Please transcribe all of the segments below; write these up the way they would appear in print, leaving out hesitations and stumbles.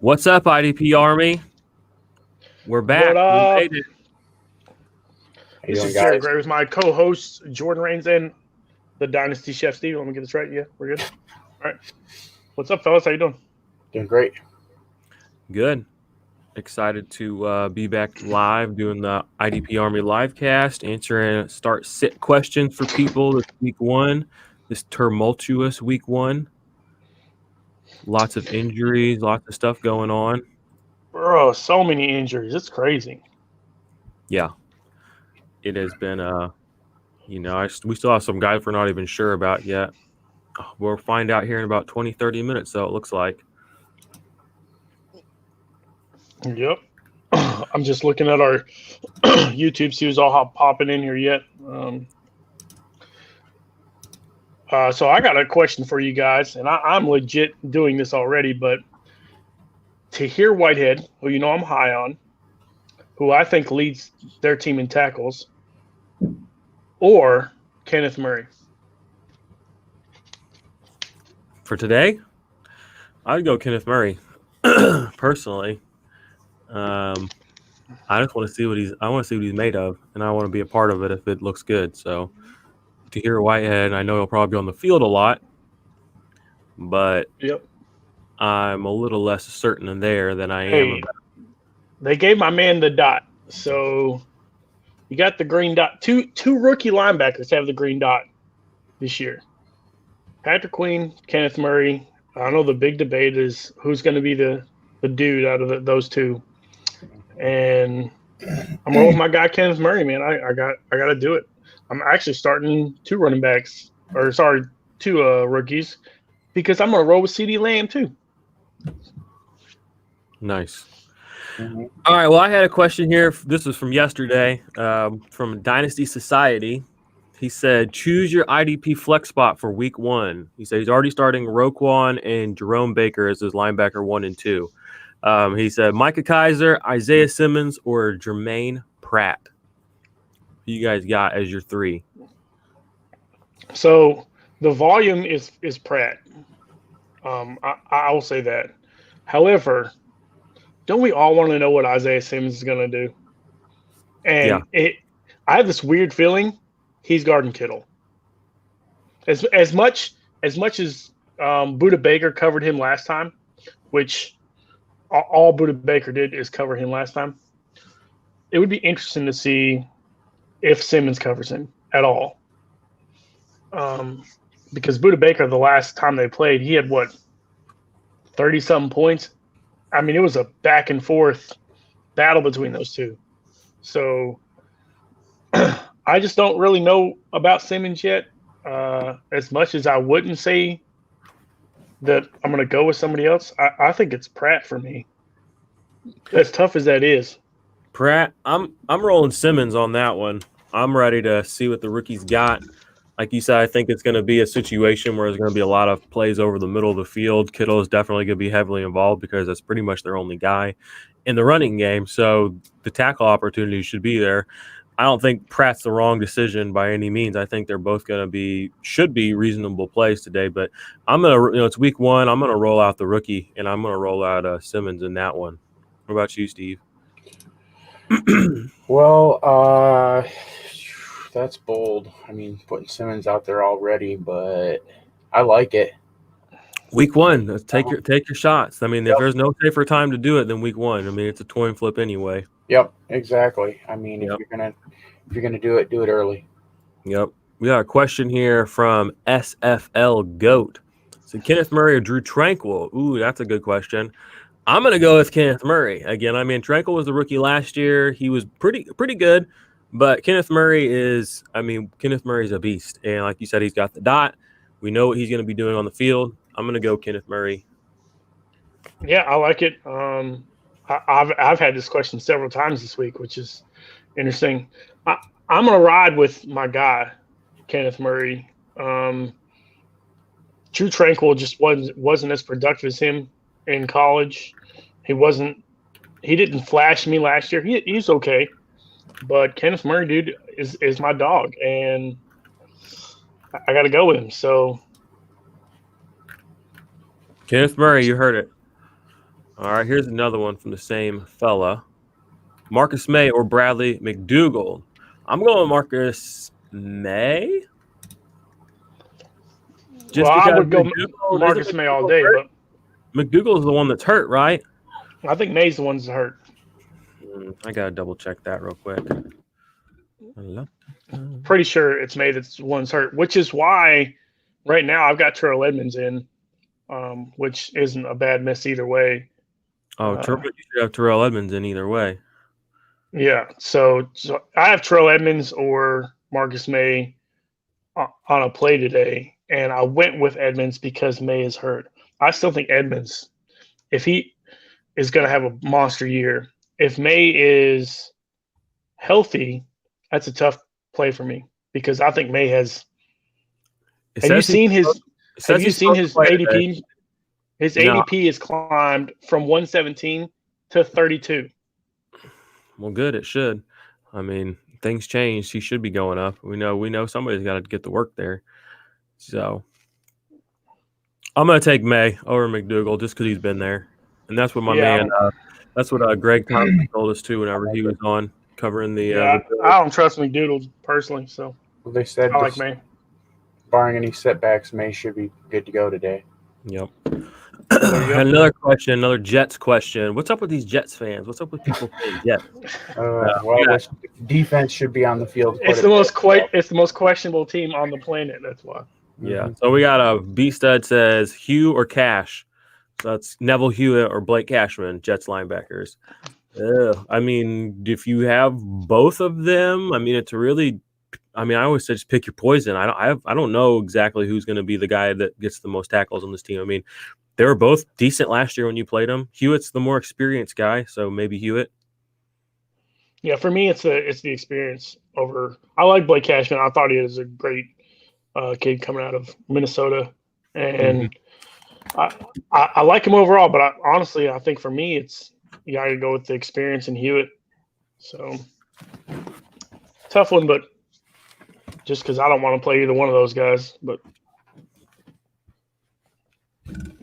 What's up, IDP Army? We're back. What up? We made it. This is Jared Gray with my co-hosts Jordan Rains and the Dynasty Chef Steve. Let me get this right. Yeah, we're good. All right. What's up, fellas? How you doing? Doing great. Good. Excited to be back live doing the IDP Army livecast, answering sit questions for people this week one, this tumultuous week one. Lots of injuries, lots of stuff going on. Bro, so many injuries. It's crazy. Yeah. It has been, we still have some guys we're not even sure about yet. We'll find out here in about 20, 30 minutes, so it looks like. Yep. I'm just looking at our YouTube, see who's all popping in here yet. So I got a question for you guys, and I'm legit doing this already, but Tahir Whitehead, who you know I'm high on, who I think leads their team in tackles, or Kenneth Murray? For today, I'd go Kenneth Murray, personally. I just want to see what he's made of, and I want to be a part of it if it looks good. So Tahir Whitehead, I know he'll probably be on the field a lot, but yep, I'm a little less certain there than I am about. They gave my man the dot, so you got the green dot. Two rookie linebackers have the green dot this year. Patrick Queen, Kenneth Murray. I know the big debate is who's going to be the dude out of those two. And I'm going with my guy Kenneth Murray, man. I got to do it. I'm actually starting two rookies, because I'm going to roll with CeeDee Lamb too. Nice. Mm-hmm. All right. Well, I had a question here. This was from yesterday, from Dynasty Society. He said, choose your IDP flex spot for week one. He said he's already starting Roquan and Jerome Baker as his linebacker 1 and 2. He said Micah Kiser, Isaiah Simmons, or Jermaine Pratt. Who you guys got as your 3? So the volume is Pratt. I will say that. However, don't we all want to know what Isaiah Simmons is going to do? And I have this weird feeling he's guarding Kittle. As much as Budda Baker covered him last time, which all Budda Baker did is cover him last time. It would be interesting to see if Simmons covers him at all. Because Budda Baker, the last time they played, he had 30-something points. I mean, it was a back and forth battle between those two. So I just don't really know about Simmons yet. As much as I wouldn't say that I'm going to go with somebody else, I think it's Pratt for me. As tough as that is. Pratt, I'm rolling Simmons on that one. I'm ready to see what the rookie's got. Like you said, I think it's going to be a situation where there's going to be a lot of plays over the middle of the field. Kittle is definitely going to be heavily involved because that's pretty much their only guy in the running game. So the tackle opportunity should be there. I don't think Pratt's the wrong decision by any means. I think they're both going to should be reasonable plays today. But I'm going to, it's week one. I'm going to roll out the rookie, and I'm going to roll out Simmons in that one. What about you, Steve? Well, that's bold. I mean, putting Simmons out there already, but I like it. Week one, take your shots. I mean, if there's no safer time to do it than week one. I mean, it's a coin flip anyway. Yep, exactly. I mean, if you're gonna do it early. Yep. We got a question here from SFL Goat. So Kenneth Murray or Drew Tranquil? Ooh, that's a good question. I'm gonna go with Kenneth Murray again. I mean, Tranquil was the rookie last year. He was pretty good, but Kenneth Murray is a beast. And like you said, he's got the dot. We know what he's going to be doing on the field. I'm going to go Kenneth Murray. Yeah, I like it. I've had this question several times this week, which is interesting. I'm going to ride with my guy, Kenneth Murray. Drew Tranquil just wasn't as productive as him in college. He didn't flash me last year. He's okay. But Kenneth Murray, dude, is my dog, and I got to go with him. So Kenneth Murray, you heard it. All right, here's another one from the same fella. Marcus May or Bradley McDougald? I'm going with Marcus May. Just Well, I because would go McDougald Marcus May all day, but McDougald is the one that's hurt, right? I think May's the one that's hurt. I gotta double check that real quick. Pretty sure it's May that's the one's hurt, which is why right now I've got Terrell Edmonds in, which isn't a bad miss either way. Oh, you should have Terrell Edmonds in either way. Yeah, so I have Terrell Edmonds or Marcus May on a play today, and I went with Edmonds because May is hurt. I still think Edmonds, if he is going to have a monster year, if May is healthy, that's a tough play for me because I think May has. Have you seen his ADP? His ADP has climbed from 117 to 32. Well, good. It should. I mean, things change. He should be going up. We know somebody's got to get to work there. So I'm going to take May over McDougald just because he's been there, and that's what my man. That's what Greg Thompson told us too whenever he was on covering the. I don't trust McDougald personally, so they said I like May. Barring any setbacks, May should be good to go today. Yep. Another question, another Jets question. What's up with these Jets fans? What's up with people playing Jets? Defense should be on the field. It's the most questionable team on the planet. That's why. Yeah. So we got a B Stud says Hugh or Cash. So that's Neville Hewitt or Blake Cashman, Jets linebackers. I mean, if you have both of them, I mean, it's really. I mean, I always say just pick your poison. I don't know exactly who's going to be the guy that gets the most tackles on this team. I mean, they were both decent last year when you played them. Hewitt's the more experienced guy, so maybe Hewitt. Yeah, for me, it's the experience over. I like Blake Cashman. I thought he was a great kid coming out of Minnesota, and I like him overall. But honestly, I think for me, it's you got to go with the experience in Hewitt. So tough one, but. Just because I don't want to play either one of those guys. But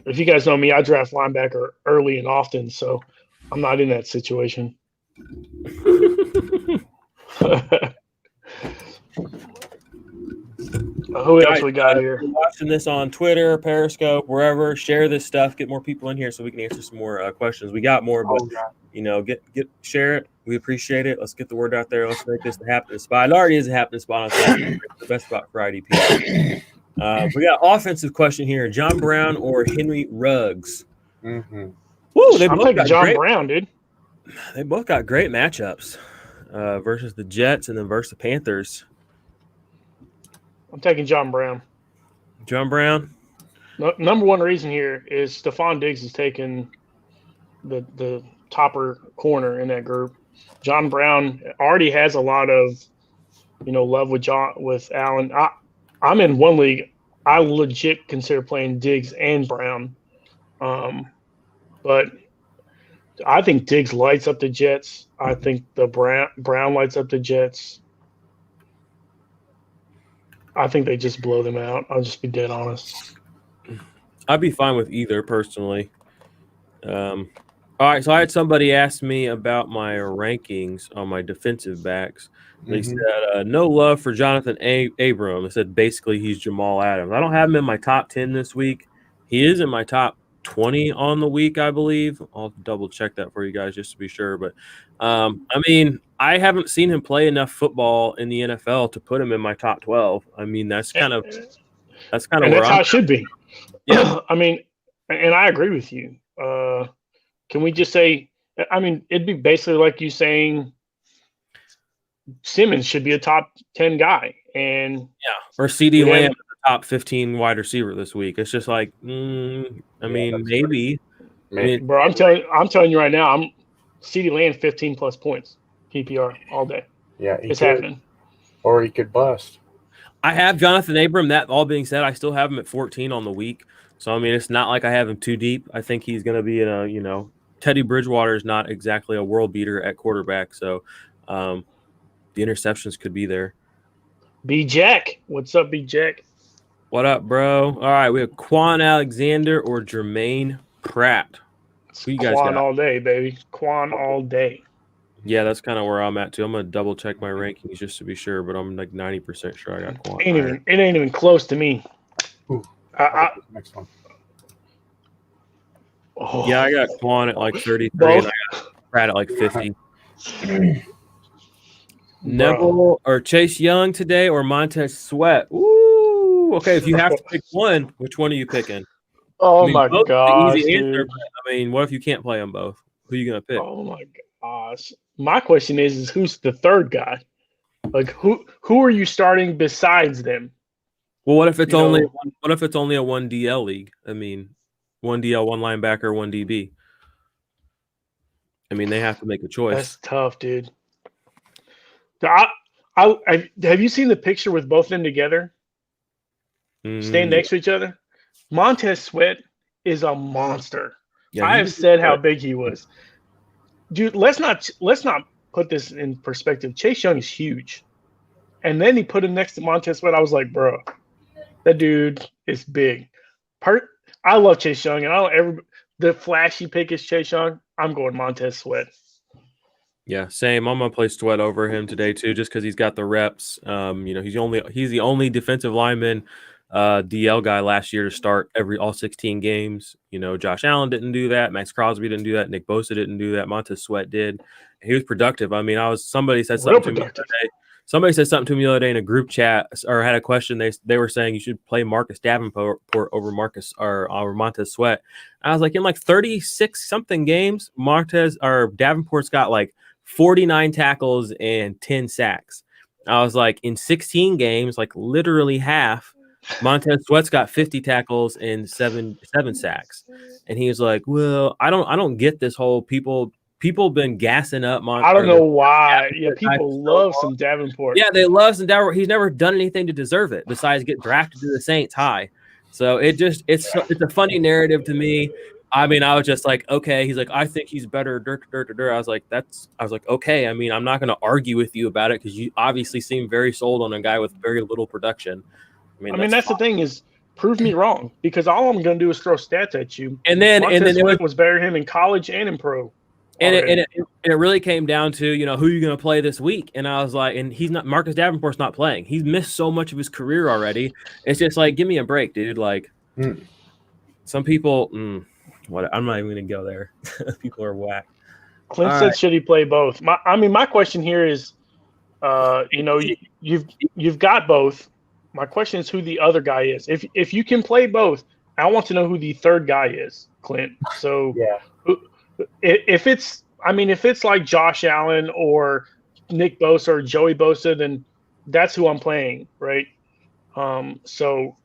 if you guys know me, I draft linebacker early and often, so I'm not in that situation. Who else we got here? Watching this on Twitter, Periscope, wherever. Share this stuff. Get more people in here so we can answer some more questions. We got more, but share it. We appreciate it. Let's get the word out there. Let's make this the happening spot. It already is a happening spot on Saturday. The best spot for IDP. We got offensive question here: John Brown or Henry Ruggs? Mm-hmm. Woo, I'm taking John Brown, dude. They both got great matchups versus the Jets and then versus the Panthers. I'm taking John Brown. John Brown? Number one reason here is Stephon Diggs has taken the topper corner in that group. John Brown already has a lot of, love with Allen. I'm in one league. I legit consider playing Diggs and Brown. But I think Diggs lights up the Jets. I think the Brown lights up the Jets. I think they just blow them out. I'll just be dead honest. I'd be fine with either personally. All right, so I had somebody ask me about my rankings on my defensive backs. They said no love for Jonathan Abram. They said basically he's Jamal Adams. I don't have him in my top 10 this week. He is in my top 20 on the week, I believe. I'll double check that for you guys just to be sure. But I mean, I haven't seen him play enough football in the NFL to put him in my top 12. I mean, that's kind of that's how it should be. Yeah, I mean, and I agree with you. Can we just say? I mean, it'd be basically like you saying Simmons should be a top 10 guy, and or CD Lamb, the top 15 wide receiver this week. It's just like, I mean, maybe. Bro, I'm telling you right now, I'm CD Lamb 15 plus points, PPR all day. Yeah, it's happening. Or he could bust. I have Jonathan Abram. That all being said, I still have him at 14 on the week. So I mean, it's not like I have him too deep. I think he's going to be in a, Teddy Bridgewater is not exactly a world beater at quarterback. So the interceptions could be there. B Jack. What's up, B Jack? What up, bro? All right, we have Quan Alexander or Jermaine Pratt. Who you guys Quan got? all day, baby. Quan all day. Yeah, that's kind of where I'm at too. I'm gonna double check my rankings just to be sure, but I'm like 90% sure I got Quan. It ain't even close to me. Ooh, next one. Oh, Yeah, I got Quan at like 33, both. and I got Pratt at like 50. Bro. Neville or Chase Young today, or Montez Sweat? Ooh, okay. If you have to pick one, which one are you picking? Oh I mean, my both are the gosh, easy answer, dude. but I mean, what if you can't play them both? Who are you gonna pick? Oh my gosh. My question is who's the third guy? Like who are you starting besides them? Well, what if it's You only know- what if it's only a 1 DL league? I mean, 1 DL, 1 linebacker, 1 DB. I mean, they have to make a choice. That's tough, dude. Have you seen the picture with both of them together? Stand next to each other? Montez Sweat is a monster. Yeah, I have said how big he was. Dude, let's not put this in perspective. Chase Young is huge. And then he put him next to Montez Sweat. I was like, bro, that dude is big. I love Chase Young, and I don't the flashy pick is Chase Young. I'm going Montez Sweat. Yeah, same. I'm gonna play Sweat over him today too, just because he's got the reps. You know, he's the only defensive lineman DL guy last year to start all 16 games. You know, Josh Allen didn't do that. Max Crosby didn't do that. Nick Bosa didn't do that. Montez Sweat did. He was productive. I mean, somebody said something to me the other day. Somebody said something to me the other day in a group chat, or had a question. They were saying you should play Marcus Davenport over Montez Sweat. I was like, in like 36 something games, Davenport's got like 49 tackles and 10 sacks. I was like, in 16 games, like literally half, Montez Sweat's got 50 tackles and seven sacks. And he was like, well, I don't get this whole people been gassing up I don't know why. Yeah, people love some Davenport. Yeah, they love some Davenport. He's never done anything to deserve it besides get drafted to the Saints high. So it's a funny narrative to me. I mean, I was just like, okay. He's like, I think he's better. I was like, okay. I mean, I'm not going to argue with you about it because you obviously seem very sold on a guy with very little production. I mean, that's the thing is, prove me wrong, because all I'm going to do is throw stats at you. And then Sweat was better than him in college and in pro. And it really came down to, you know, who are you going to play this week? And I was like, and Marcus Davenport's not playing. He's missed so much of his career already. It's just like, give me a break, dude. Like, some people, I'm not even going to go there. People are whack. Clint said, should he play both? My question here is, you know, you've got both. My question is who the other guy is. If you can play both, I want to know who the third guy is, Clint. So yeah. If it's like Josh Allen or Nick Bosa or Joey Bosa, then that's who I'm playing, right? So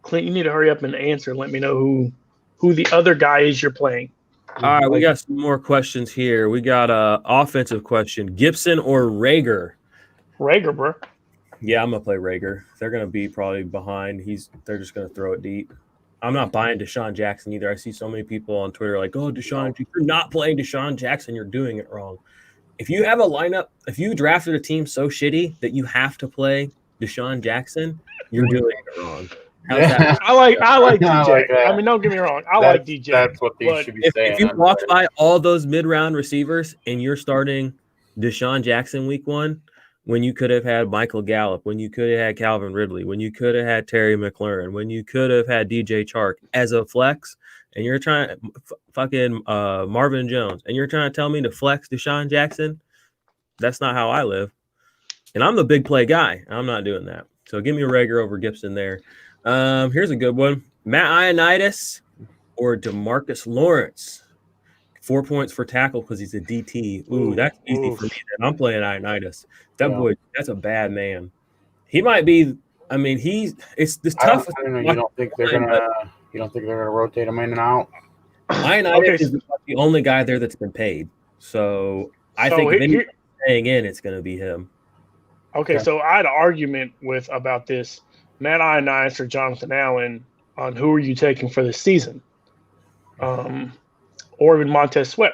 Clint, you need to hurry up and answer. Let me know who the other guy is you're playing. All right, we got some more questions here. We got a offensive question: Gibson or Rager? Rager, bro. Yeah, I'm gonna play Rager. They're gonna be probably behind. They're just gonna throw it deep. I'm not buying Deshaun Jackson either. I see so many people on Twitter like, oh, Deshaun, if you're not playing Deshaun Jackson, you're doing it wrong. If you have a lineup, if you drafted a team so shitty that you have to play Deshaun Jackson, you're doing it wrong. How's that? I like DJ. I mean, don't get me wrong. I like DJ. That's what they should be saying. If you walk by all those mid-round receivers and you're starting Deshaun Jackson week 1, when you could have had Michael Gallup, when you could have had Calvin Ridley, when you could have had Terry McLaurin, when you could have had DJ Chark as a flex, and you're trying fucking Marvin Jones, and you're trying to tell me to flex Deshaun Jackson, that's not how I live. And I'm the big play guy. I'm not doing that. So give me a Rager over Gibson there. Here's a good one. Matt Ioannidis or DeMarcus Lawrence. 4 points for tackle because he's a DT. Ooh, that's easy for me. Then. I'm playing Ioannidis. That boy, that's a bad man. He might be. I mean, it's this tough. I don't know. You don't think they're gonna rotate him in and out? Ioannidis is the only guy there that's been paid. So I think if anyone's staying in, it's going to be him. Okay, so I had an argument about this. Matt Ioannidis or Jonathan Allen on who are you taking for this season? Or even Montez Sweat.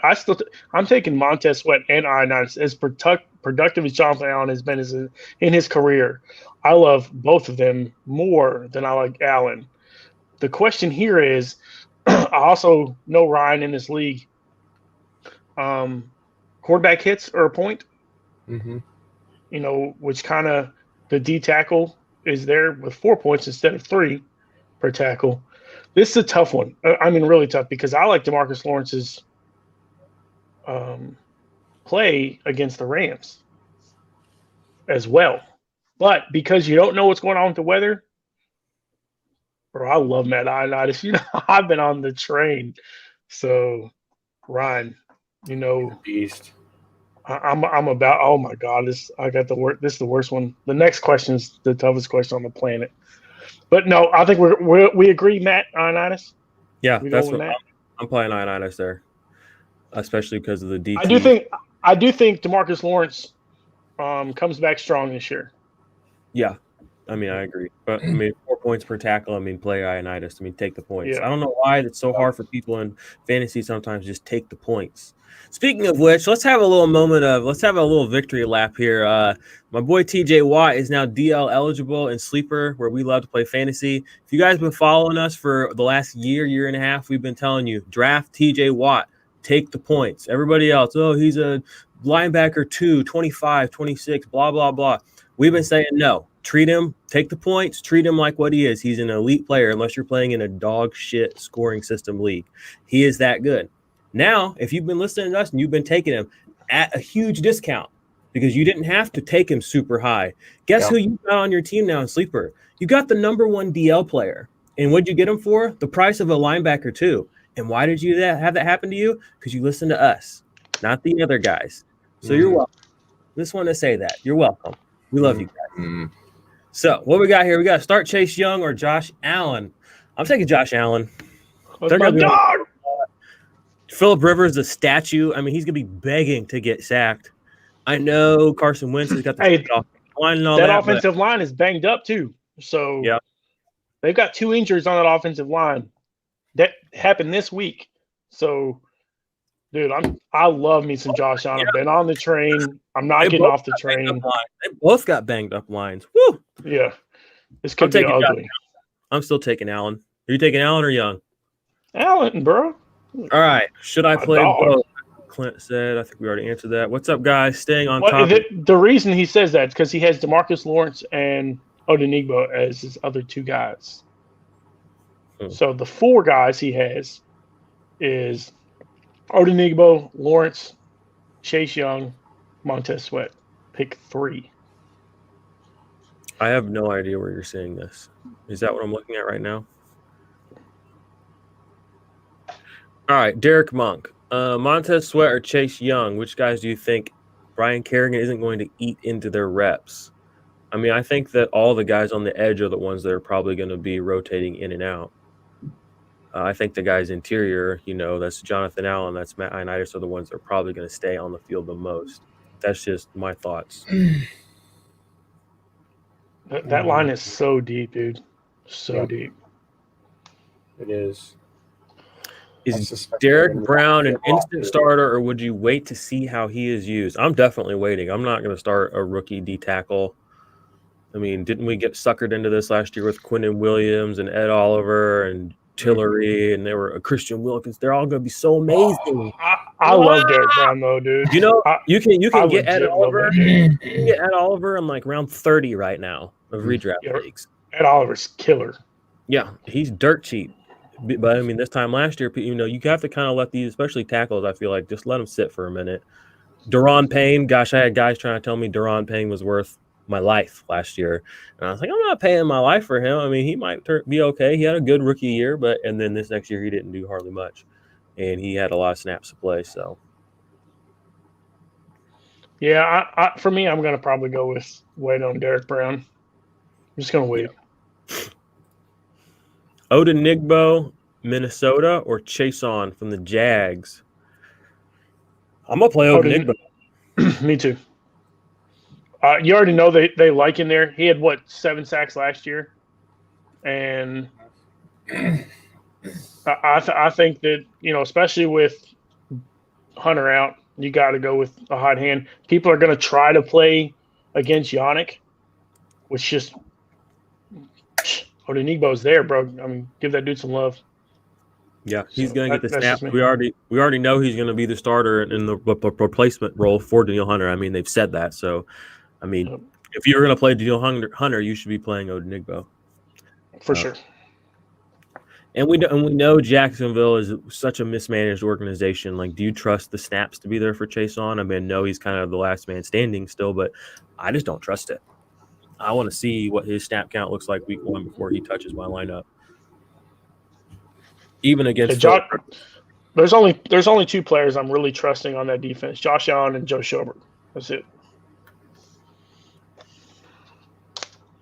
I'm taking Montez Sweat and Ioannidis. As productive as Jonathan Allen has been in his career, I love both of them more than I like Allen. The question here is, I also know Ryan in this league. Quarterback hits are a point. Mm-hmm. You know, which kind of the D tackle is there with 4 points instead of 3 per tackle. This is a tough one. I mean, really tough because I like DeMarcus Lawrence's play against the Rams as well. But because you don't know what's going on with the weather, bro, I love Matt Ioannidis. You know, I've been on the train. So, Ryan, you know, Beast. I'm about. Oh my God, this is the worst one. The next question is the toughest question on the planet. But no, I think we agree, Matt Ioannidis. Yeah, We that's go with what Matt. I'm playing Ioannidis there, especially because of the DT. I do think DeMarcus Lawrence comes back strong this year. Yeah, I mean, I agree. But I mean, 4 points per tackle. I mean, play Ioannidis. I mean, take the points. Yeah. I don't know why it's so hard for people in fantasy sometimes. Just take the points. Speaking of which, let's have a little victory lap here. My boy TJ Watt is now DL eligible in Sleeper, where we love to play fantasy. If you guys have been following us for the last year and a half, we've been telling you draft TJ Watt, take the points. Everybody else, oh, he's a linebacker 2, 25, 26, blah blah blah. We've been saying no. Treat him, take the points, treat him like what he is. He's an elite player unless you're playing in a dog shit scoring system league. He is that good. Now, if you've been listening to us and you've been taking him at a huge discount because you didn't have to take him super high, guess who you got on your team now in Sleeper? You got the number 1 DL player. And what'd you get him for? The price of a linebacker too. And why did you have that happen to you? Because you listened to us, not the other guys. So you're welcome. Just want to say that. You're welcome. We love you guys. So what we got here? We got to start Chase Young or Josh Allen. I'm taking Josh Allen. They're my dog. Phillip Rivers, a statue. I mean, he's gonna be begging to get sacked. I know Carson Wentz has got the offensive line and all that. That offensive line is banged up too. So yeah, they've got 2 injuries on that offensive line. That happened this week. So, dude, I love me some Josh Allen. I've been on the train. I'm not getting off the train. They both got banged up lines. Woo! Yeah. This could be ugly. I'm still taking Allen. Are you taking Allen or Young? Allen, bro. All right. Should I play both? Clint said. I think we already answered that. What's up, guys? Staying on topic. The reason he says that is because he has DeMarcus Lawrence and Odenigbo as his other 2 guys. So the 4 guys he has is Odenigbo, Lawrence, Chase Young, Montez Sweat. Pick 3. I have no idea where you're seeing this. Is that what I'm looking at right now? All right, Derek Monk. Montez Sweat or Chase Young, which guys do you think Brian Kerrigan isn't going to eat into their reps? I mean, I think that all the guys on the edge are the ones that are probably going to be rotating in and out. I think the guys interior, that's Jonathan Allen, that's Matt Ioannidis, are the ones that are probably going to stay on the field the most. That's just my thoughts. That line is so deep, dude. So deep. It is. Is Derek Brown an instant starter, or would you wait to see how he is used? I'm definitely waiting. I'm not going to start a rookie D tackle. I mean, didn't we get suckered into this last year with Quinnen Williams and Ed Oliver and Tillery, and they were Christian Wilkins? They're all going to be so amazing. I love Derek Brown though, dude. You can get Ed Oliver. You can get Ed Oliver in like round 30 right now of redraft leagues. Ed Oliver's killer. Yeah, he's dirt cheap. But I mean, this time last year, you have to kind of let these, especially tackles, I feel like, just let them sit for a minute. Daron Payne, gosh, I had guys trying to tell me Daron Payne was worth my life last year. And I was like, I'm not paying my life for him. I mean, he might be okay. He had a good rookie year, and then this next year he didn't do hardly much. And he had a lot of snaps to play, so. Yeah, for me, I'm going to probably go with wait on Derek Brown. I'm just going to wait. Yeah. Odenigbo, Minnesota, or Chase On from the Jags? I'm going to play Odenigbo. Me too. You already know they like him there. He had, 7 sacks last year? And I think that, especially with Hunter out, you got to go with a hot hand. People are going to try to play against Yannick, which just – Odenigbo's there, bro. I mean, give that dude some love. Yeah, he's So going to get the that's snaps. just me. We already know he's going to be the starter in the replacement role for Daniel Hunter. I mean, they've said that. So, I mean, Yep. if you're going to play Daniel Hunter, you should be playing Odenigbo. For sure. And we know Jacksonville is such a mismanaged organization. Like, do you trust the snaps to be there for Chase on? I mean, no, he's kind of the last man standing still, but I just don't trust it. I want to see what his snap count looks like week 1 before he touches my lineup. Even against Philip. There's only 2 players I'm really trusting on that defense: Josh Allen and Joe Schobert. That's it.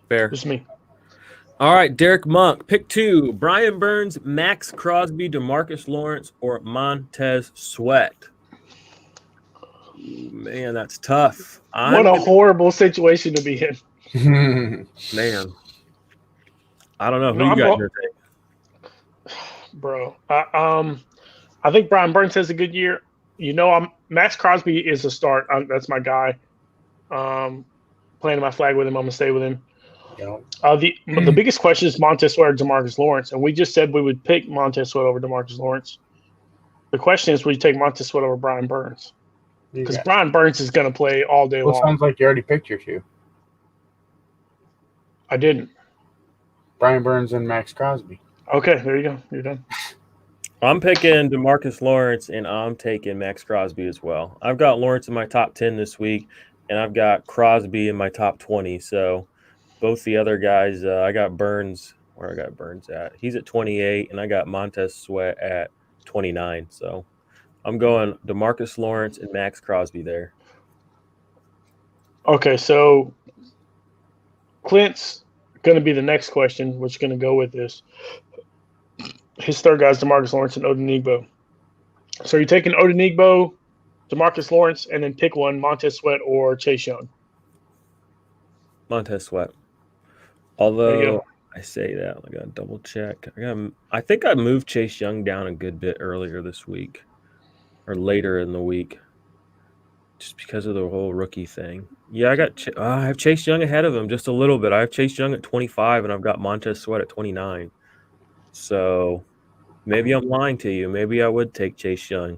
Fair. Just me. All right, Derek Monk, pick 2: Brian Burns, Max Crosby, DeMarcus Lawrence, or Montez Sweat. Ooh, man, that's tough. What a horrible situation to be in. Man, I don't know who you got here. Bro, I think Brian Burns has a good year. Max Crosby is a start. That's my guy. Planting my flag with him. I'm gonna stay with him. The biggest question is Montez Sweat or DeMarcus Lawrence, and we just said we would pick Montez Sweat over DeMarcus Lawrence. The question is, would you take Montez Sweat over Brian Burns? Because Brian Burns is going to play all day long. Sounds like you already picked your 2. I didn't. Brian Burns and Max Crosby. Okay, there you go. You're done. I'm picking DeMarcus Lawrence, and I'm taking Max Crosby as well. I've got Lawrence in my top 10 this week, and I've got Crosby in my top 20. So both the other guys, I got Burns. Where I got Burns at? He's at 28, and I got Montez Sweat at 29. So I'm going DeMarcus Lawrence and Max Crosby there. Okay, so Clint's going to be the next question, which is going to go with this. His third guy is DeMarcus Lawrence and Odenigbo. So you're taking Odenigbo, DeMarcus Lawrence, and then pick one: Montez Sweat or Chase Young. Montez Sweat. Although I say that, I got to double check. I think I moved Chase Young down a good bit earlier this week or later in the week, just because of the whole rookie thing. Yeah, I have Chase Young ahead of him just a little bit. I have Chase Young at 25, and I've got Montez Sweat at 29. So maybe I'm lying to you. Maybe I would take Chase Young.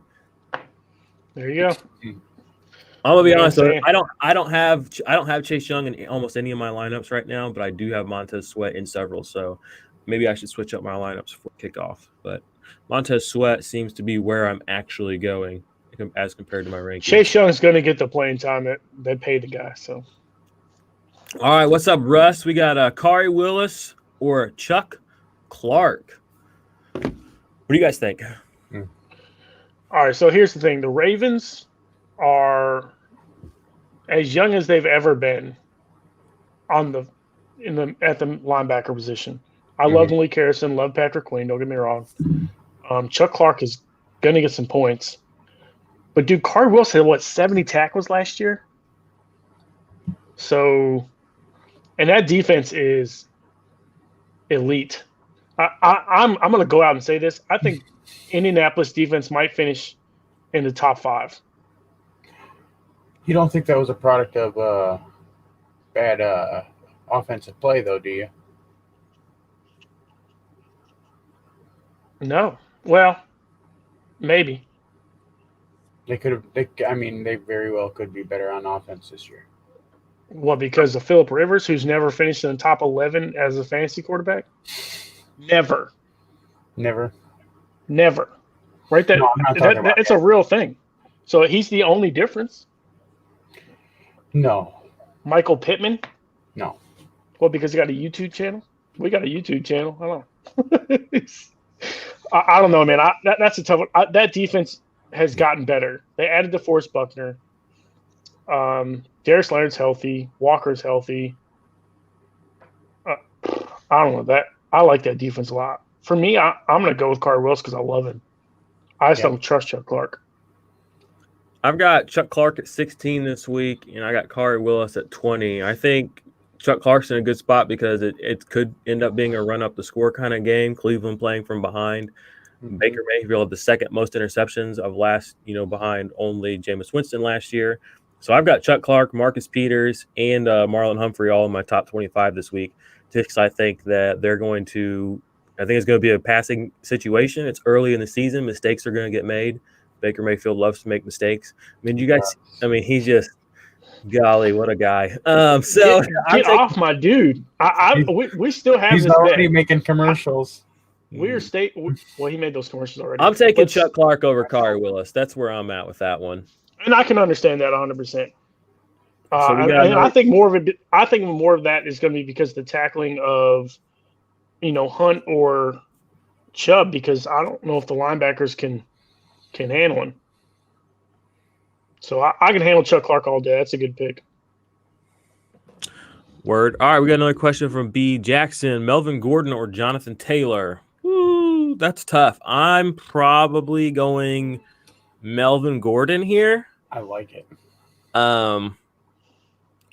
There you go. I'm gonna be honest. I don't have Chase Young in almost any of my lineups right now, but I do have Montez Sweat in several. So maybe I should switch up my lineups for kickoff. But Montez Sweat seems to be where I'm actually going as compared to my rankings. Chase Young is going to get the playing time that they pay the guy. So, all right, what's up, Russ? We got Kari Willis or Chuck Clark. What do you guys think? All right, so here's the thing: the Ravens are as young as they've ever been at the linebacker position. I love Malik Harrison, love Patrick Queen. Don't get me wrong. Chuck Clark is going to get some points, but dude, Kari Willis had 70 tackles last year. So, and that defense is elite. I'm going to go out and say this. I think Indianapolis defense might finish in the top 5. You don't think that was a product of bad offensive play, though, do you? No. Well, maybe. They could have. They very well could be better on offense this year. Well, because of Phillip Rivers, who's never finished in the top 11 as a fantasy quarterback. Never. Right? It's a real thing. So he's the only difference. No. Michael Pittman? No. Well, because he got a YouTube channel? We got a YouTube channel. I don't know. I don't know, man. That's a tough one. That defense has gotten better. They added DeForest Buckner. Darius Leonard's healthy. Walker's healthy. I don't know that. I like that defense a lot. For me, I'm going to go with Kari Willis because I love him. I just don't trust Chuck Clark. I've got Chuck Clark at 16 this week, and I got Kari Willis at 20. I think Chuck Clark's in a good spot because it could end up being a run-up-the-score kind of game, Cleveland playing from behind. Baker Mayfield had the second most interceptions of behind only Jameis Winston last year. So I've got Chuck Clark, Marcus Peters, and Marlon Humphrey all in my top 25 this week, just because I think that they're going to I think it's going to be a passing situation. It's early in the season. Mistakes are going to get made. Baker Mayfield loves to make mistakes. I mean, you guys. I mean, he's just golly, what a guy. So get off my dude. We still have He's this already bet. making commercials. We're state. Well, he made those commercials already. I'm taking Chuck Clark over Kari Willis. That's where I'm at with that one. And I can understand that 100%. So I think more of it. I think more of that is going to be because of the tackling of, Hunt or Chubb, because I don't know if the linebackers can handle him. So I can handle Chuck Clark all day. That's a good pick. Word. All right, we got another question from B. Jackson. Melvin Gordon or Jonathan Taylor? Ooh, that's tough. I'm probably going Melvin Gordon here. I like it.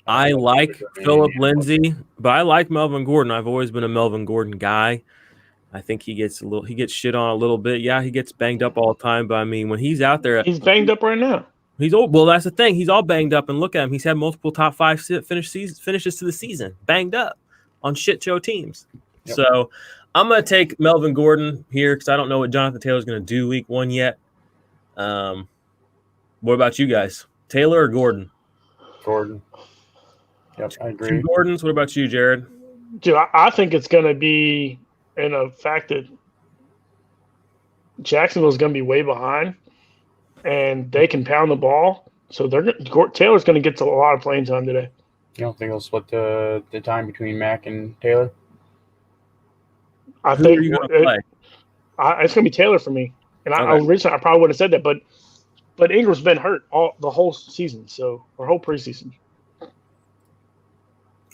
I like Philip Lindsay, but I like Melvin Gordon. I've always been a Melvin Gordon guy. I think he gets shit on a little bit. Yeah, he gets banged up all the time, but I mean, when he's out there, he's banged up right now. He's old. Well, that's the thing. He's all banged up, and look at him. He's had multiple top 5 finishes to the season, banged up on shit show teams. Yep. So I'm going to take Melvin Gordon here because I don't know what Jonathan Taylor's going to do week 1 yet. What about you guys? Taylor or Gordon? Gordon. Yep, I agree. 2 Gordons. What about you, Jared? Dude, I think it's going to be in a fact that Jacksonville's going to be way behind, and they can pound the ball. So Taylor's going to get to a lot of playing time today. You don't think they'll split the time between Mack and Taylor? I think it's going to be Taylor for me. And originally I probably would have said that, but Ingram's been hurt the whole season, or whole preseason.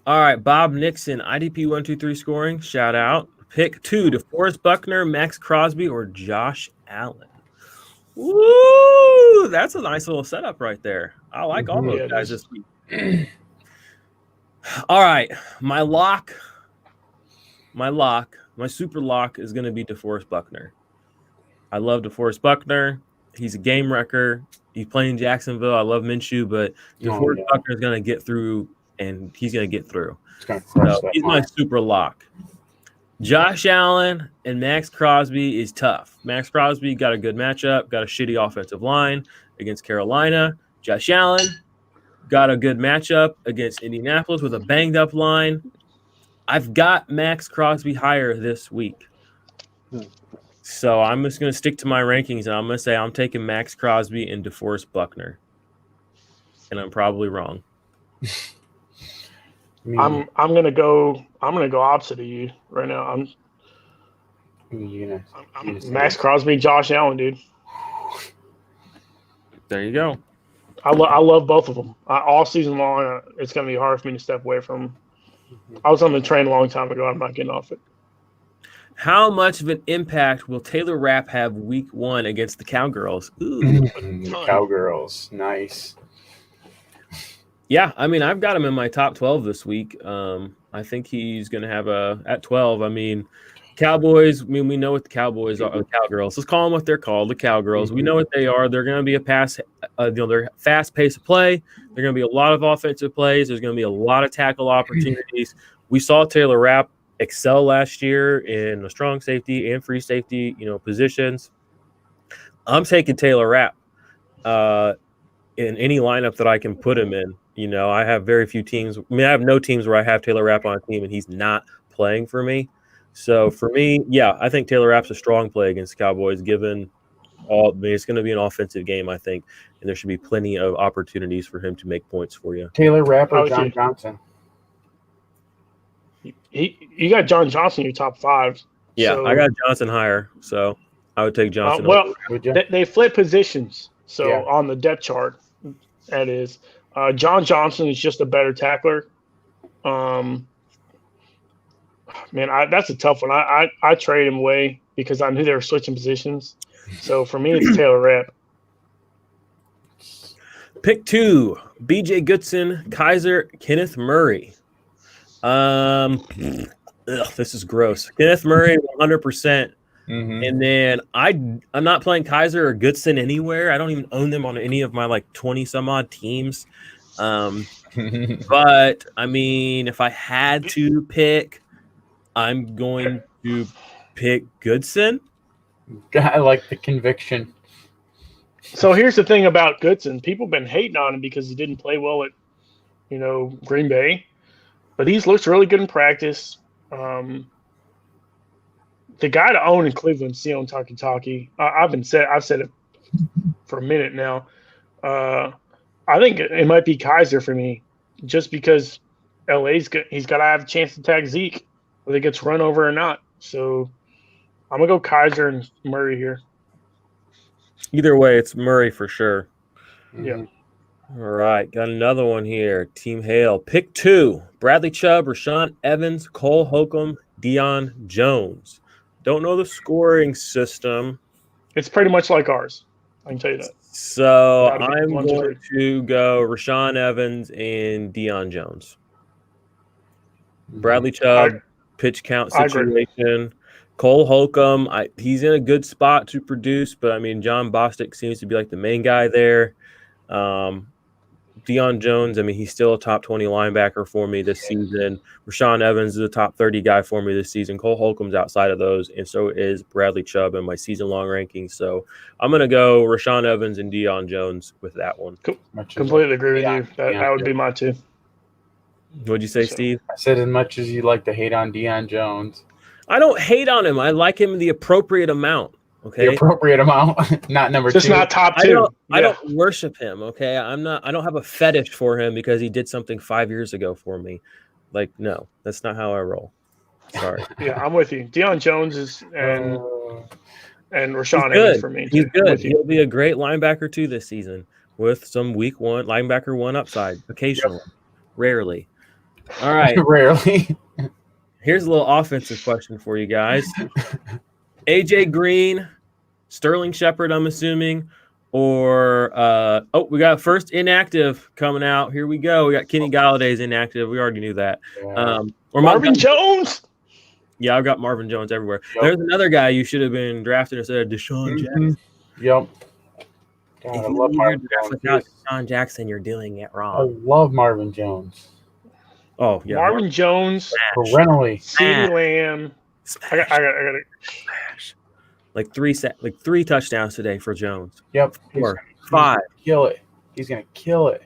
All right, Bob Nixon, IDP 123 scoring. Shout out. Pick 2: DeForest Buckner, Max Crosby, or Josh Allen. Woo! That's a nice little setup right there. I like all those guys this week. All right, my super lock is going to be DeForest Buckner. I love DeForest Buckner. He's a game wrecker. He's playing Jacksonville. I love Minshew, but DeForest Buckner is going to get through, and he's going to get through. He's my super lock. Josh Allen and Max Crosby is tough. Max Crosby got a good matchup, got a shitty offensive line against Carolina. Josh Allen got a good matchup against Indianapolis with a banged-up line. I've got Max Crosby higher this week. So I'm just going to stick to my rankings, and I'm going to say I'm taking Max Crosby and DeForest Buckner. And I'm probably wrong. I'm gonna go opposite of you right now. I'm Max Crosby, Josh Allen, dude. There you go. I love both of them. All season long, it's gonna be hard for me to step away from them. I was on the train a long time ago. I'm not getting off it. How much of an impact will Taylor Rapp have week 1 against the Cowgirls? Ooh, Cowgirls, nice. Yeah, I mean, I've got him in my top 12 this week. I think he's going to have at 12. I mean, Cowboys, we know what the Cowboys are, the Cowgirls. Let's call them what they're called, the Cowgirls. We know what they are. They're going to be they're fast pace of play. They're going to be a lot of offensive plays. There's going to be a lot of tackle opportunities. We saw Taylor Rapp excel last year in the strong safety and free safety, positions. I'm taking Taylor Rapp in any lineup that I can put him in. I have very few teams. I mean, I have no teams where I have Taylor Rapp on a team and he's not playing for me. So for me, yeah, I think Taylor Rapp's a strong play against the Cowboys, given it's going to be an offensive game, I think, and there should be plenty of opportunities for him to make points for you. Taylor Rapp or John Johnson? You got John Johnson in your top 5. Yeah, so, I got Johnson higher, so I would take Johnson. They flip positions. So on the depth chart, that is. John Johnson is just a better tackler. Man, that's a tough one. I trade him away because I knew they were switching positions. So for me, it's Taylor Rapp. Pick 2: B.J. Goodson, Kaiser, Kenneth Murray. This is gross. Kenneth Murray, 100%. And then I'm not playing Kaiser or Goodson anywhere. I don't even own them on any of my 20 some odd teams. But I mean, if I had to pick, I'm going to pick Goodson. I like the conviction. So here's the thing about Goodson. People have been hating on him because he didn't play well at, Green Bay. But he looks really good in practice. The guy to own in Cleveland, Sion Takitaki. I've said it for a minute now. I think it might be Kaiser for me, just because he's got to have a chance to tag Zeke, whether he gets run over or not. So I'm gonna go Kaiser and Murray here. Either way, it's Murray for sure. Yeah. All right, got another one here. Team Hale. Pick 2. Bradley Chubb, Rashawn Evans, Cole Holcomb, Deion Jones. Don't know the scoring system. It's pretty much like ours. I can tell you that. So I'm going to go Rashawn Evans and Deion Jones. Bradley Chubb, pitch count situation. Cole Holcomb, he's in a good spot to produce, but I mean, John Bostic seems to be like the main guy there. Deion Jones, I mean, he's still a top 20 linebacker for me this season. Rashawn Evans is a top 30 guy for me this season. Cole Holcomb's outside of those, and so is Bradley Chubb in my season-long rankings. So I'm going to go Rashawn Evans and Deion Jones with that one. Completely agree with you. That would be my 2. What'd you say, Steve? I said as much as you like to hate on Deion Jones. I don't hate on him. I like him the appropriate amount. Okay. The appropriate amount, not number 2. Just not top 2. I don't worship him. Okay. I don't have a fetish for him because he did something 5 years ago for me. Like, no, that's not how I roll. Sorry. Yeah, I'm with you. Deion Jones is and Rashawn Evans for me. He's good. He'll be a great linebacker too this season with some week 1 linebacker 1 upside occasionally, rarely. All right. Rarely. Here's a little offensive question for you guys. AJ Green, Sterling Shepard, I'm assuming, or we got first inactive coming out. Here we go. We got Kenny Galladay's inactive. We already knew that. Yeah. Or Marvin Jones. Yeah, I've got Marvin Jones everywhere. Yep. There's another guy you should have been drafted instead of Deshaun Jackson. Yep. God, I love Marvin Jones. Without Deshaun Jackson, you're doing it wrong. I love Marvin Jones. Oh yeah, Marvin Jones, perennially. CeeDee Lamb. I got it. Like 3 touchdowns today for Jones. Yep. 4, 5. Kill it. He's gonna kill it.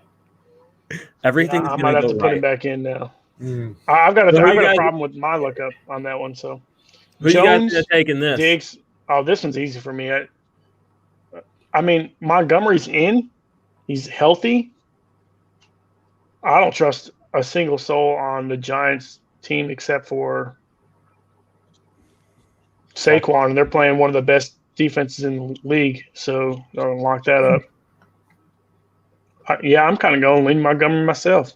Everything's I gonna might have to put him back in now. I've got a problem with my lookup on that one. So who Jones, you guys taking this? Diggs. Oh, this one's easy for me. I mean, Montgomery's in. He's healthy. I don't trust a single soul on the Giants team except for Saquon. They're playing one of the best defenses in the league, so they're going to lock that up. I'm kind of going lean Montgomery myself.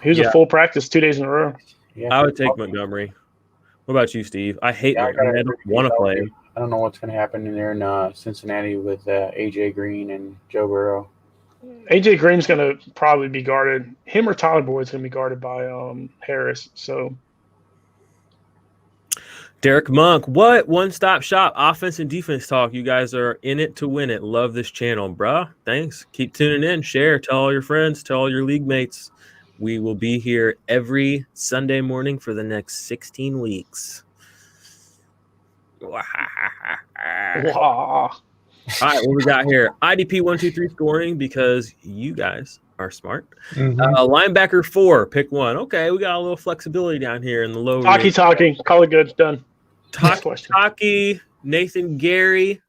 He was a full practice 2 days in a row. Yeah, I would take Montgomery. What about you, Steve? I hate Montgomery. I don't want to play him. I don't know what's going to happen in there in Cincinnati with AJ Green and Joe Burrow. AJ Green's going to probably be guarded. Him or Tyler Boyd's going to be guarded by Harris. So, Derek Monk, what one-stop shop offense and defense talk? You guys are in it to win it. Love this channel, bruh. Thanks. Keep tuning in. Share. Tell all your friends. Tell all your league mates. We will be here every Sunday morning for the next 16 weeks. Wow. All right, what we got here? IDP 1, 2, 3 scoring because you guys are smart. Linebacker 4, pick 1. Okay, we got a little flexibility down here in the low. Talkie. Call it good. Done. Talkie, Nathan Gary,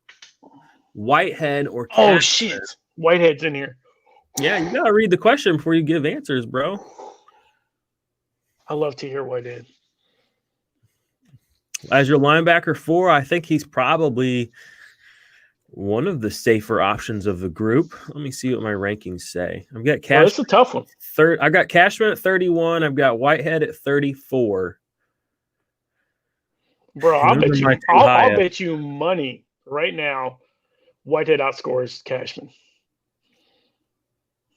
Whitehead, or Cashman. Oh shit, Whitehead's in here. Yeah, you gotta read the question before you give answers, bro. I love to hear Whitehead. As your linebacker 4, I think he's probably one of the safer options of the group. Let me see what my rankings say. I've got Cashman. That's a tough one. I've got Cashman at 31. I've got Whitehead at 34. Bro, I'll bet you money right now Whitehead outscores Cashman.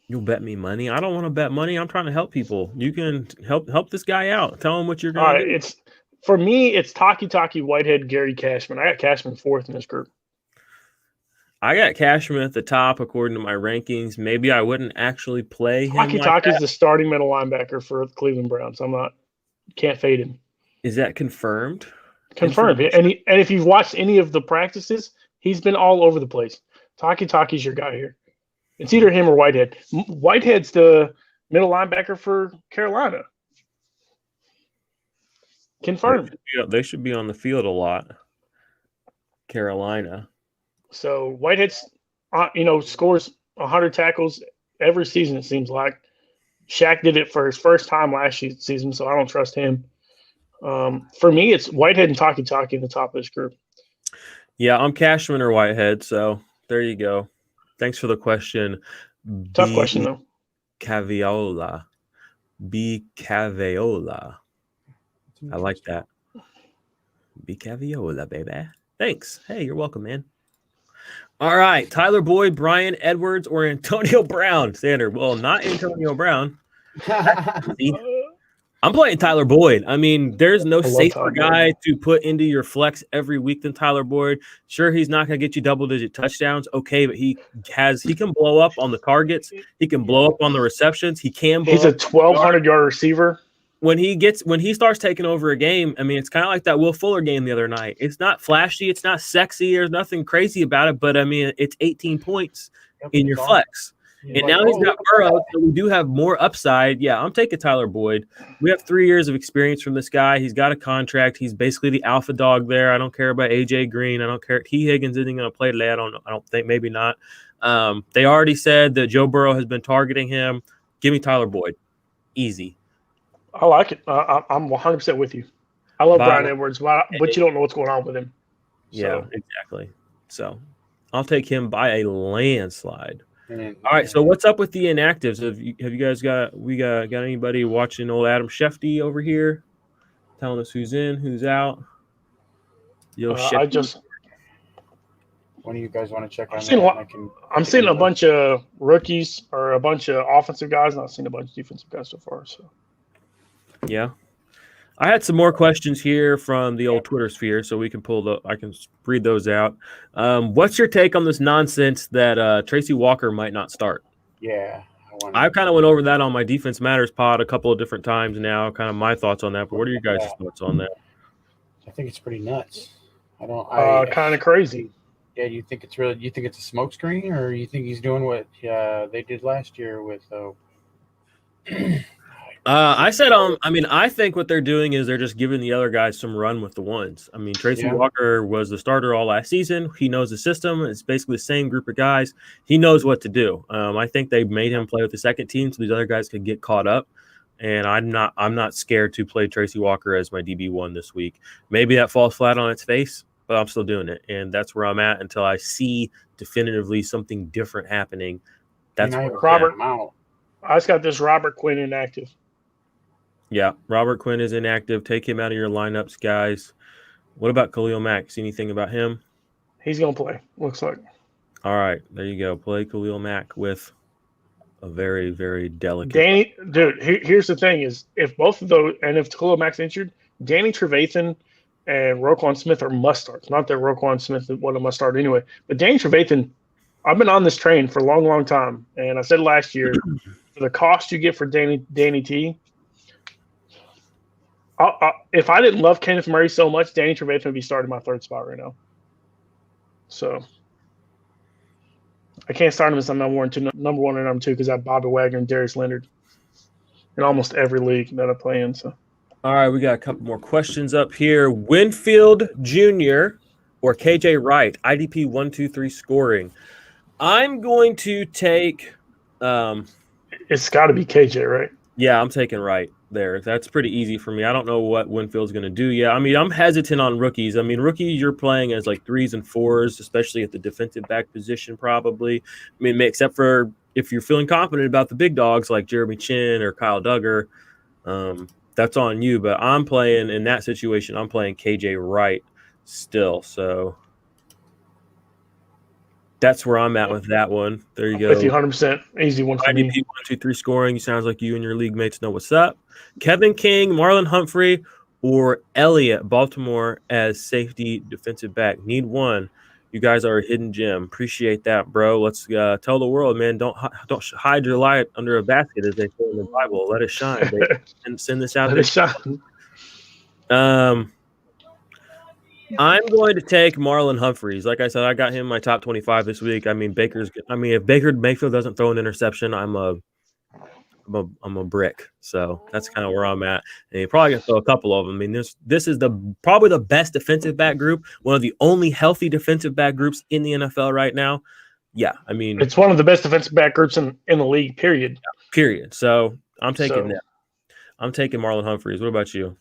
You'll bet me money? I don't want to bet money. I'm trying to help people. You can help this guy out. Tell him what you're going to do. For me, it's Talkie, Whitehead, Gary, Cashman. I got Cashman 4th in this group. I got Cashman at the top according to my rankings. Maybe I wouldn't actually play him. Talkie's the starting middle linebacker for the Cleveland Browns. Can't fade him. Is that confirmed? Confirmed. And if you've watched any of the practices, he's been all over the place. Taki's your guy here. It's either him or Whitehead. Whitehead's the middle linebacker for Carolina. Confirmed. They should be on the field a lot. Carolina. So Whitehead's, scores 100 tackles every season, it seems like. Shaq did it for his first time last season, so I don't trust him. For me, it's Whitehead and Taki in the top of this group. Yeah, I'm Cashman or Whitehead, so there you go. Thanks for the question. Tough question, though. Caviola. B. Caviola. I like that. B. Caviola, baby. Thanks. Hey, you're welcome, man. All right. Tyler Boyd, Brian Edwards, or Antonio Brown? Sander. Well, not Antonio Brown. I'm playing Tyler Boyd. I mean, there's no safer guy to put into your flex every week than Tyler Boyd. Sure, he's not going to get you double-digit touchdowns. Okay, but he can blow up on the targets. He can blow up on the receptions. He's a 1,200-yard receiver. When he starts taking over a game, I mean, it's kind of like that Will Fuller game the other night. It's not flashy. It's not sexy. There's nothing crazy about it. But, I mean, it's 18 points in your flex. And now he's got Burrow, so we do have more upside. Yeah, I'm taking Tyler Boyd. We have 3 years of experience from this guy. He's got a contract. He's basically the alpha dog there. I don't care about A.J. Green. I don't care. T. Higgins isn't going to play today. I don't think. Maybe not. They already said that Joe Burrow has been targeting him. Give me Tyler Boyd. Easy. I like it. I'm 100% with you. I love Brian Edwards, but you don't know what's going on with him. Yeah, exactly. So I'll take him by a landslide. All right, so what's up with the inactives? Have you guys got anybody watching old Adam Shefty over here, telling us who's in, who's out? When do you guys want to check on that? I'm seeing a bunch of rookies or a bunch of offensive guys, and I've seen a bunch of defensive guys so far. So, yeah. I had some more questions here from the old Twitter sphere, so I can read those out. What's your take on this nonsense that Tracy Walker might not start? Yeah. I kind of went over that on my Defense Matters pod a couple of different times now, kind of my thoughts on that. But what are your guys' thoughts on that? I think it's pretty nuts. Kind of crazy. Yeah, you think it's a smokescreen, or you think he's doing what they did last year with I think what they're doing is they're just giving the other guys some run with the ones. I mean, Tracy Walker was the starter all last season. He knows the system. It's basically the same group of guys. He knows what to do. I think they made him play with the second team so these other guys could get caught up. And I'm not scared to play Tracy Walker as my DB1 this week. Maybe that falls flat on its face, but I'm still doing it. And that's where I'm at until I see definitively something different happening. That's Robert. I just got this Robert Quinn inactive. Yeah, Robert Quinn is inactive. Take him out of your lineups, guys. What about Khalil Mack? See anything about him? He's going to play, looks like. All right, there you go. Play Khalil Mack with a very, very delicate. Danny, dude, here's the thing is if both of those, and if Khalil Mack's injured, Danny Trevathan and Roquan Smith are must-starts. Not that Roquan Smith is one of must-start anyway, but Danny Trevathan, I've been on this train for a long, long time. And I said last year, for the cost you get for Danny T, if I didn't love Kenneth Murray so much, Danny Trevathan would be starting my third spot right now. So I can't start him as number one or number two because I have Bobby Wagner and Darius Leonard in almost every league that I play in. So, all right, we got a couple more questions up here. Winfield Jr. or KJ Wright, IDP 1, 2, 3 scoring. I'm going to take. It's got to be KJ, right? Yeah, I'm taking Wright there. That's pretty easy for me. I don't know what Winfield's going to do yet. I mean, I'm hesitant on rookies. I mean, rookies you're playing as like 3s and 4s, especially at the defensive back position probably. I mean, except for if you're feeling confident about the big dogs like Jeremy Chin or Kyle Duggar, that's on you. But I'm playing in that situation. I'm playing KJ Wright still. So that's where I'm at with that one. There you go. With you 100%. Easy one for me. IDP 1, 2, 3 scoring. Sounds like you and your league mates know what's up. Kevin King, Marlon Humphrey, or Elliott, Baltimore as safety defensive back. Need one. You guys are a hidden gem. Appreciate that, bro. Let's tell the world, man. Don't hide your light under a basket, as they say in the Bible. Let it shine, baby. And send this out. Let it shine. I'm going to take Marlon Humphreys. Like I said, I got him in my top 25 this week. I mean, if Baker Mayfield doesn't throw an interception, I'm a brick. So that's kind of where I'm at. And you're probably gonna throw a couple of them. I mean, this is probably the best defensive back group, one of the only healthy defensive back groups in the NFL right now. Yeah, I mean, it's one of the best defensive back groups in the league. Period. So I'm taking that. I'm taking Marlon Humphreys. What about you?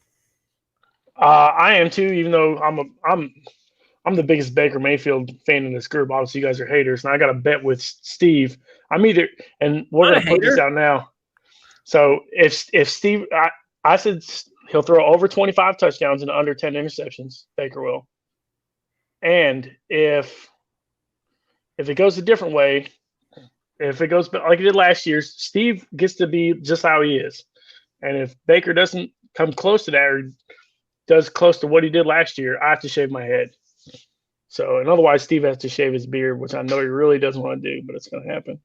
I am too. Even though I'm the biggest Baker Mayfield fan in this group. Obviously, you guys are haters, and I got a bet with Steve. I'm either, and we're gonna put this out now. So if Steve, I said he'll throw over 25 touchdowns and under 10 interceptions. Baker will. And if it goes a different way, if it goes like it did last year, Steve gets to be just how he is. And if Baker doesn't come close to that or does close to what he did last year, I have to shave my head. So, and otherwise, Steve has to shave his beard, which I know he really doesn't want to do, but it's going to happen.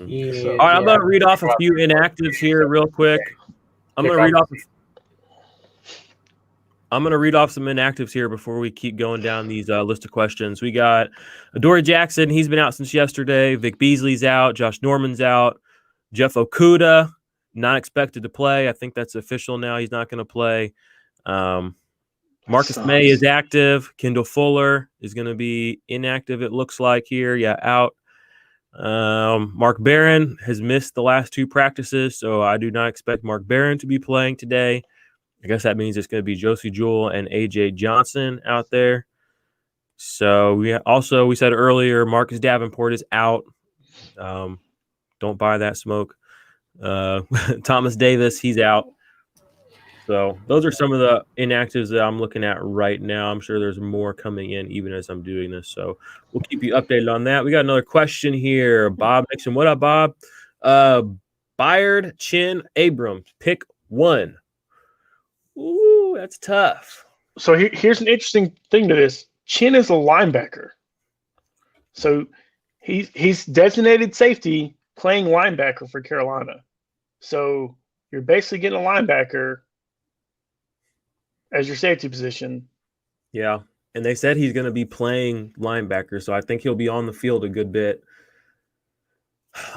Yeah, all right, I'm going to read off a few inactives here real quick. I'm going to read off some inactives here before we keep going down these list of questions. We got Adoree Jackson. He's been out since yesterday. Vic Beasley's out. Josh Norman's out. Jeff Okudah, not expected to play. I think that's official now. He's not going to play. Marcus May is active. Kendall Fuller is going to be inactive, it looks like here. Yeah, out. Mark Barron has missed the last two practices, so I do not expect Mark Barron to be playing today. I guess that means it's going to be Josie Jewell and A.J. Johnson out there. So we said earlier, Marcus Davenport is out. Don't buy that smoke. Thomas Davis, he's out. So those are some of the inactives that I'm looking at right now. I'm sure there's more coming in even as I'm doing this. So we'll keep you updated on that. We got another question here. Bob Nixon. What up, Bob? Byard, Chin, Abrams. Pick one. Ooh, that's tough. So here's an interesting thing to this. Chin is a linebacker. So he's designated safety playing linebacker for Carolina. So you're basically getting a linebacker as your safety position. Yeah, and they said he's going to be playing linebacker, so I think he'll be on the field a good bit.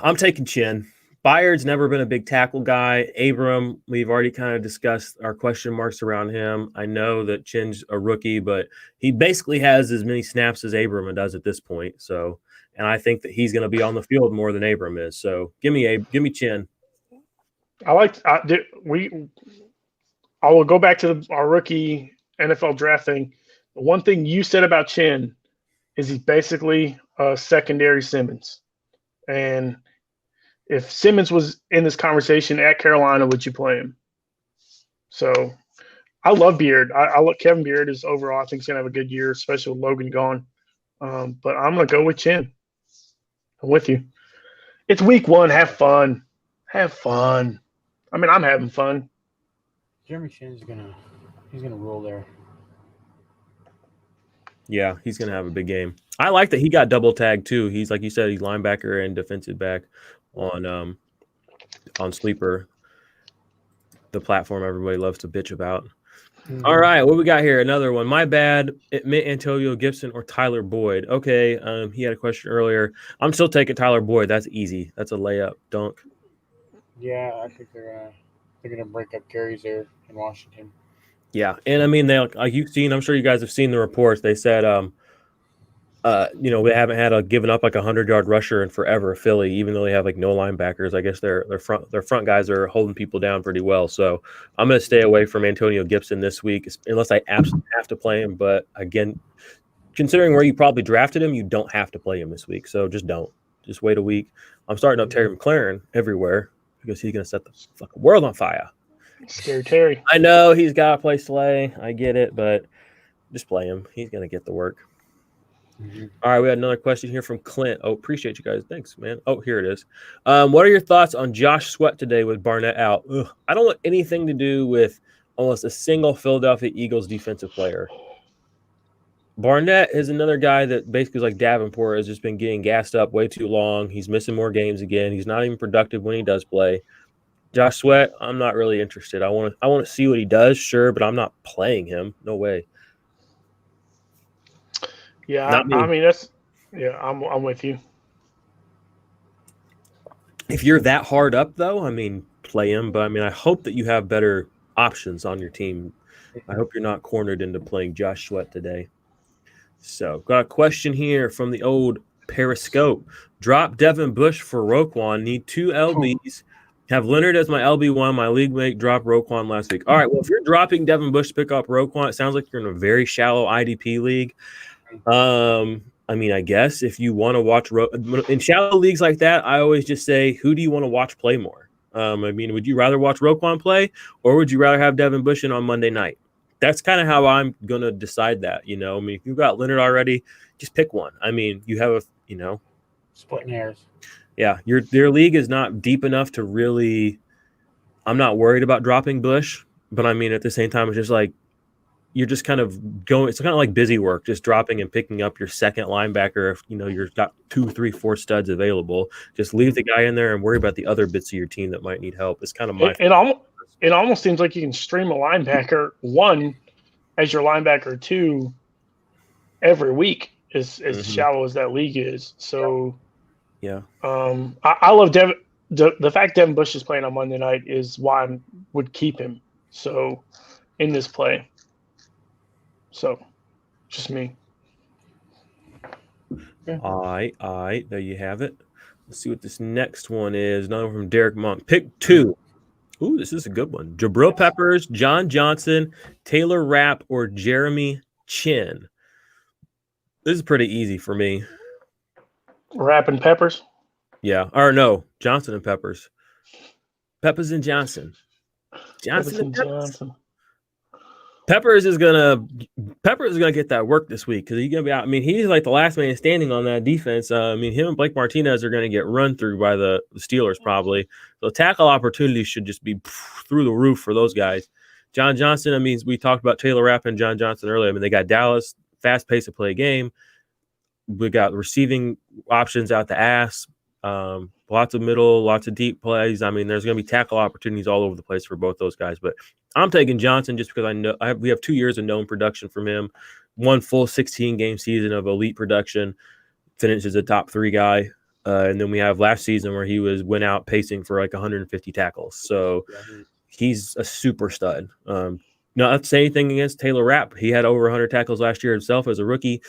I'm taking Chin. Byard's never been a big tackle guy. Abram, we've already kind of discussed our question marks around him. I know that Chin's a rookie, but he basically has as many snaps as Abram does at this point. So, and I think that he's going to be on the field more than Abram is. So, give me Chin. I will go back to our rookie NFL draft thing. The one thing you said about Chin is he's basically a secondary Simmons. And if Simmons was in this conversation at Carolina, would you play him? So I love Beard. I look Kevin Beard is overall, I think he's going to have a good year, especially with Logan gone. But I'm going to go with Chin. I'm with you. It's week one. Have fun. Have fun. I mean, I'm having fun. Jeremy Chinn's gonna roll there. Yeah, he's gonna have a big game. I like that he got double tagged too. He's like you said, he's linebacker and defensive back on Sleeper, the platform everybody loves to bitch about. Mm-hmm. All right, what we got here? Another one. My bad. Admit Antonio Gibson or Tyler Boyd. Okay, he had a question earlier. I'm still taking Tyler Boyd. That's easy. That's a layup dunk. Yeah, I think they're gonna break up carries there in Washington. Yeah, and I mean, like you've seen, I'm sure you guys have seen the reports. They said, we haven't given up like 100-yard rusher in forever. Philly, even though they have like no linebackers, I guess their front guys are holding people down pretty well. So I'm going to stay away from Antonio Gibson this week unless I absolutely have to play him. But again, considering where you probably drafted him, you don't have to play him this week. So just don't. Just wait a week. I'm starting up Terry McLaurin everywhere because he's going to set the fucking world on fire. Scary Terry. I know he's got to play Slay. I get it, but just play him. He's going to get the work. Mm-hmm. All right, we had another question here from Clint. Oh, appreciate you guys. Thanks, man. Oh, here it is. What are your thoughts on Josh Sweat today with Barnett out? I don't want anything to do with almost a single Philadelphia Eagles defensive player. Barnett is another guy that basically is like Davenport, has just been getting gassed up way too long. He's missing more games again. He's not even productive when he does play. Josh Sweat, I'm not really interested. I want to see what he does, sure, but I'm not playing him. No way. Yeah, Not me. I mean I'm with you. If you're that hard up, though, I mean, play him. But I mean, I hope that you have better options on your team. I hope you're not cornered into playing Josh Sweat today. So, got a question here from the old Periscope. Drop Devin Bush for Roquan. Need 2 LBs. Have Leonard as my LB1. My league mate dropped Roquan last week. All right, well, if you're dropping Devin Bush to pick up Roquan, it sounds like you're in a very shallow IDP league. I mean, I guess if you want to watch in shallow leagues like that, I always just say, who do you want to watch play more? I mean, would you rather watch Roquan play, or would you rather have Devin Bush in on Monday night? That's kind of how I'm gonna decide that. I mean, if you've got Leonard already, just pick one. I mean, you have splitting hairs. Yeah, your league is not deep enough to really. I'm not worried about dropping Bush, but I mean, at the same time, it's just like you're just kind of going. It's kind of like busy work, just dropping and picking up your second linebacker. If you've got 2, 3, 4 studs available, just leave the guy in there and worry about the other bits of your team that might need help. It's kind of my. It almost seems like you can stream a linebacker 1 as your linebacker 2 every week, as shallow as that league is. So, yeah. I love Devin. The fact Devin Bush is playing on Monday night is why I would keep him. So, in this play. So, just me. All right. There you have it. Let's see what this next one is. Another one from Derek Monk. Pick 2. Ooh, this is a good one. Jabril Peppers, John Johnson, Taylor Rapp, or Jeremy Chin. This is pretty easy for me. Rapp and Peppers? Yeah. Or no, Johnson and Peppers. Peppers and Johnson. Johnson. Peppers is gonna get that work this week because he's gonna be out. I mean, he's like the last man standing on that defense. I mean, him and Blake Martinez are gonna get run through by the Steelers probably. So tackle opportunities should just be through the roof for those guys. John Johnson. I mean, we talked about Taylor Rapp and John Johnson earlier. I mean, they got Dallas, fast pace of play game. We got receiving options out the ass. Lots of middle, lots of deep plays. I mean, there's going to be tackle opportunities all over the place for both those guys. But I'm taking Johnson just because I know we have 2 years of known production from him. 1 full 16-game season of elite production. Finishes a top 3 guy. And then we have last season where he went out pacing for like 150 tackles. So he's a super stud. Not to say anything against Taylor Rapp. He had over 100 tackles last year himself as a rookie.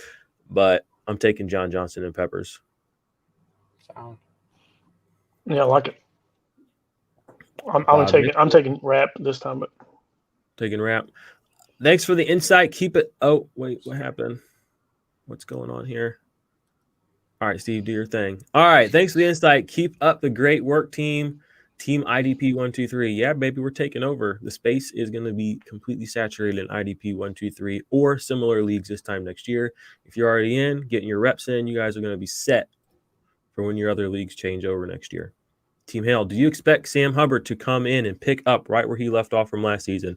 But I'm taking John Johnson and Peppers. Sound. Yeah, I like it. I'm taking Rapp this time, but taking Rapp. Thanks for the insight. Keep it. Oh, wait, what happened? What's going on here? All right, Steve, do your thing. All right, thanks for the insight. Keep up the great work, team. Team IDP 123. Yeah, baby, we're taking over. The space is going to be completely saturated in IDP 123 or similar leagues this time next year. If you're already in, getting your reps in, you guys are going to be set for when your other leagues change over next year. Team Hale, do you expect Sam Hubbard to come in and pick up right where he left off from last season?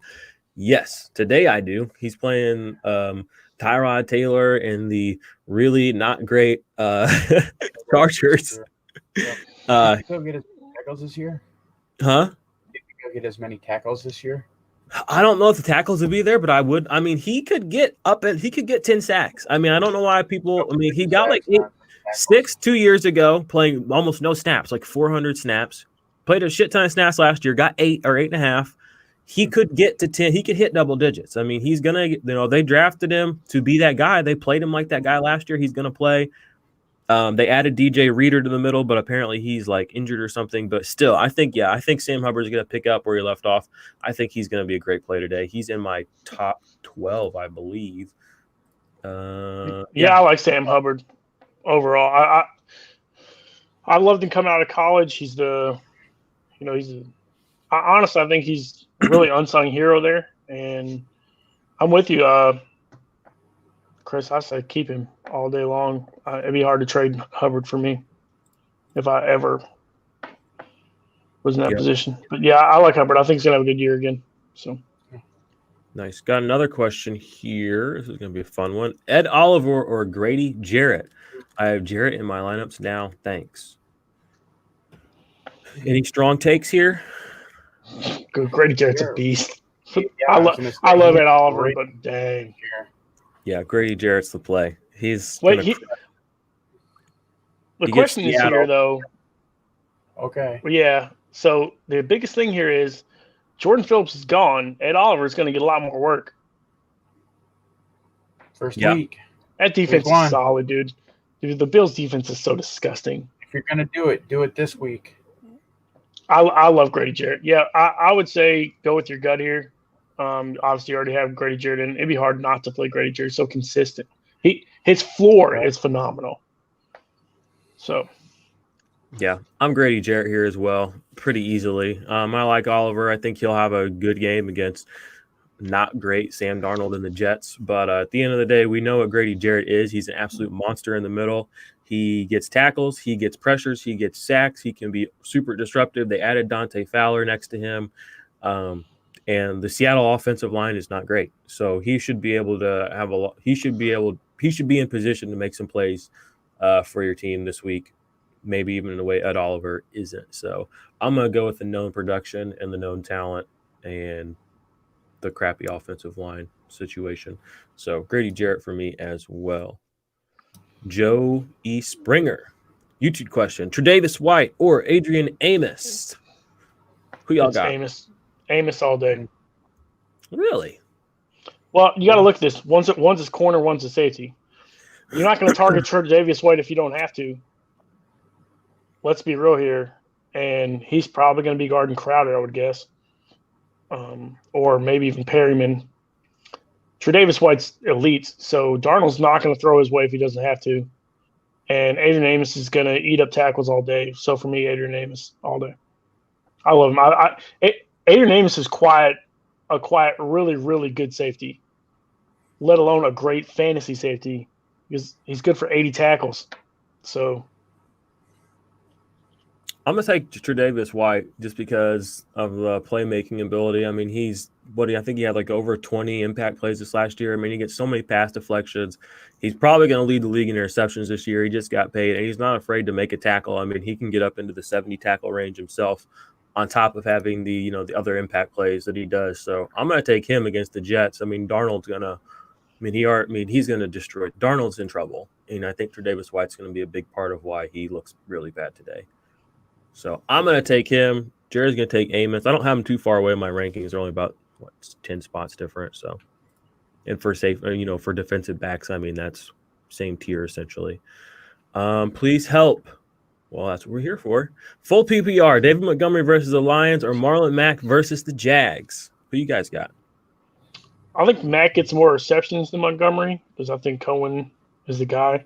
Yes, today I do. He's playing Tyrod Taylor and the really not great Chargers. Did he go get his tackles this year? Huh? Did he go get as many tackles this year? I don't know if the tackles would be there, but I would. I mean, he could get 10 sacks. I mean, I don't know why people. I mean, he got like 6 2 years ago, playing almost no snaps, like 400 snaps. Played a shit ton of snaps last year, got 8 or 8.5. He could get to 10. He could hit double digits. I mean, he's going to, they drafted him to be that guy. They played him like that guy last year. He's going to play. They added DJ Reader to the middle, but apparently he's like injured or something. But still, I think Sam Hubbard's going to pick up where he left off. I think he's going to be a great play today. He's in my top 12, I believe. I like Sam Hubbard overall. I loved him coming out of college. Honestly, I think he's a really unsung hero there. And I'm with you, Chris. I say keep him all day long. It'd be hard to trade Hubbard for me if I ever was in that position. But yeah, I like Hubbard. I think he's gonna have a good year again. So nice. Got another question here. This is gonna be a fun one. Ed Oliver or Grady Jarrett? I have Jarrett in my lineups now. Thanks. Any strong takes here? Grady Jarrett's a beast. I love Ed Oliver, but dang. Yeah, Grady Jarrett's the play. He's Wait, gonna. the He gets question is here Seattle. though. Okay. Yeah. So the biggest thing here is Jordan Phillips is gone. Ed Oliver is going to get a lot more work. First Yeah. week. That defense is solid, dude. The Bills' defense is so disgusting. If you're gonna do it this week. I love Grady Jarrett. Yeah, I would say go with your gut here. Obviously, you already have Grady Jarrett, and it'd be hard not to play Grady Jarrett. So consistent. His floor is phenomenal. So. Yeah, I'm Grady Jarrett here as well, pretty easily. I like Oliver. I think he'll have a good game against not great Sam Darnold and the Jets. But at the end of the day, we know what Grady Jarrett is. He's an absolute monster in the middle. He gets tackles, he gets pressures, he gets sacks. He can be super disruptive. They added Dante Fowler next to him. And the Seattle offensive line is not great. So he should be able to have he should be in position to make some plays for your team this week. Maybe even in a way Ed Oliver isn't. So I'm going to go with the known production and the known talent and the crappy offensive line situation. So Grady Jarrett for me as well. Joe E. Springer. YouTube question. Tre'Davious White or Adrian Amos? Who y'all got? Amos all day. Really? Well, you got to look at this. One's his corner, one's a safety. You're not going to target Tre'Davious White if you don't have to. Let's be real here. And he's probably going to be guarding Crowder, I would guess. Or maybe even Perryman. Tre'Davious White's elite, so Darnold's not going to throw his way if he doesn't have to. And Adrian Amos is going to eat up tackles all day. So for me, Adrian Amos all day. I love him. Adrian Amos is a quiet, really, really good safety, let alone a great fantasy safety. He's good for 80 tackles. So I'm going to take Tre'Davious White just because of the playmaking ability. I mean, I think he had like over 20 impact plays this last year. I mean, he gets so many pass deflections. He's probably going to lead the league in interceptions this year. He just got paid, and he's not afraid to make a tackle. I mean, he can get up into the 70 tackle range himself on top of having the other impact plays that he does. So I'm going to take him against the Jets. I mean, he's going to destroy. Darnold's in trouble, and I think Tre'Davious White's going to be a big part of why he looks really bad today. So I'm going to take him. Jared's going to take Amos. I don't have him too far away in my rankings. They're only about 10 spots different. So, and for for defensive backs, I mean, that's same tier essentially. Please help. Well, that's what we're here for. Full PPR, David Montgomery versus the Lions or Marlon Mack versus the Jags. Who you guys got? I think Mack gets more receptions than Montgomery because I think Cohen is the guy.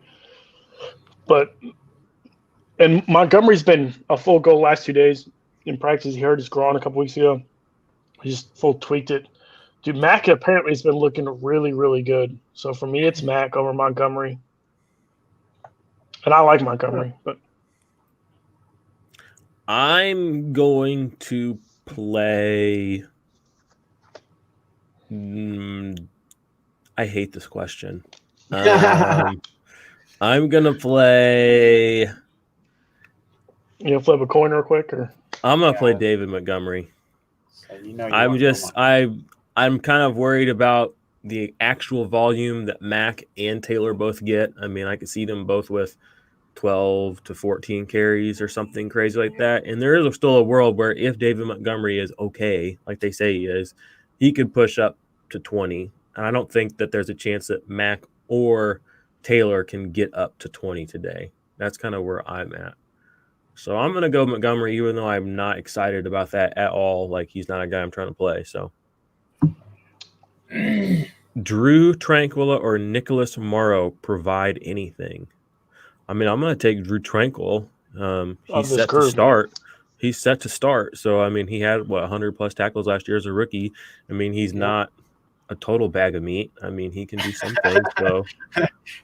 And Montgomery's been a full go last 2 days in practice. He hurt his groin a couple weeks ago. He just full tweaked it. Dude, Mack apparently has been looking really, really good. So for me, it's Mack over Montgomery. And I like Montgomery, but I'm going to play. I hate this question. I'm going to play. You know, flip a coin real quick, or I'm going to play David Montgomery. So I'm kind of worried about the actual volume that Mack and Taylor both get. I mean, I could see them both with 12 to 14 carries or something crazy like that. And there is still a world where if David Montgomery is okay, like they say he is, he could push up to 20. And I don't think that there's a chance that Mack or Taylor can get up to 20 today. That's kind of where I'm at. So I'm going to go Montgomery, even though I'm not excited about that at all. Like, he's not a guy I'm trying to play. So Drew Tranquilla or Nicholas Morrow provide anything? I mean, I'm going to take Drew Tranquil. He's set to start. He's set to start. So, I mean, he had, 100-plus tackles last year as a rookie. I mean, he's not a total bag of meat. I mean, he can do some things. So,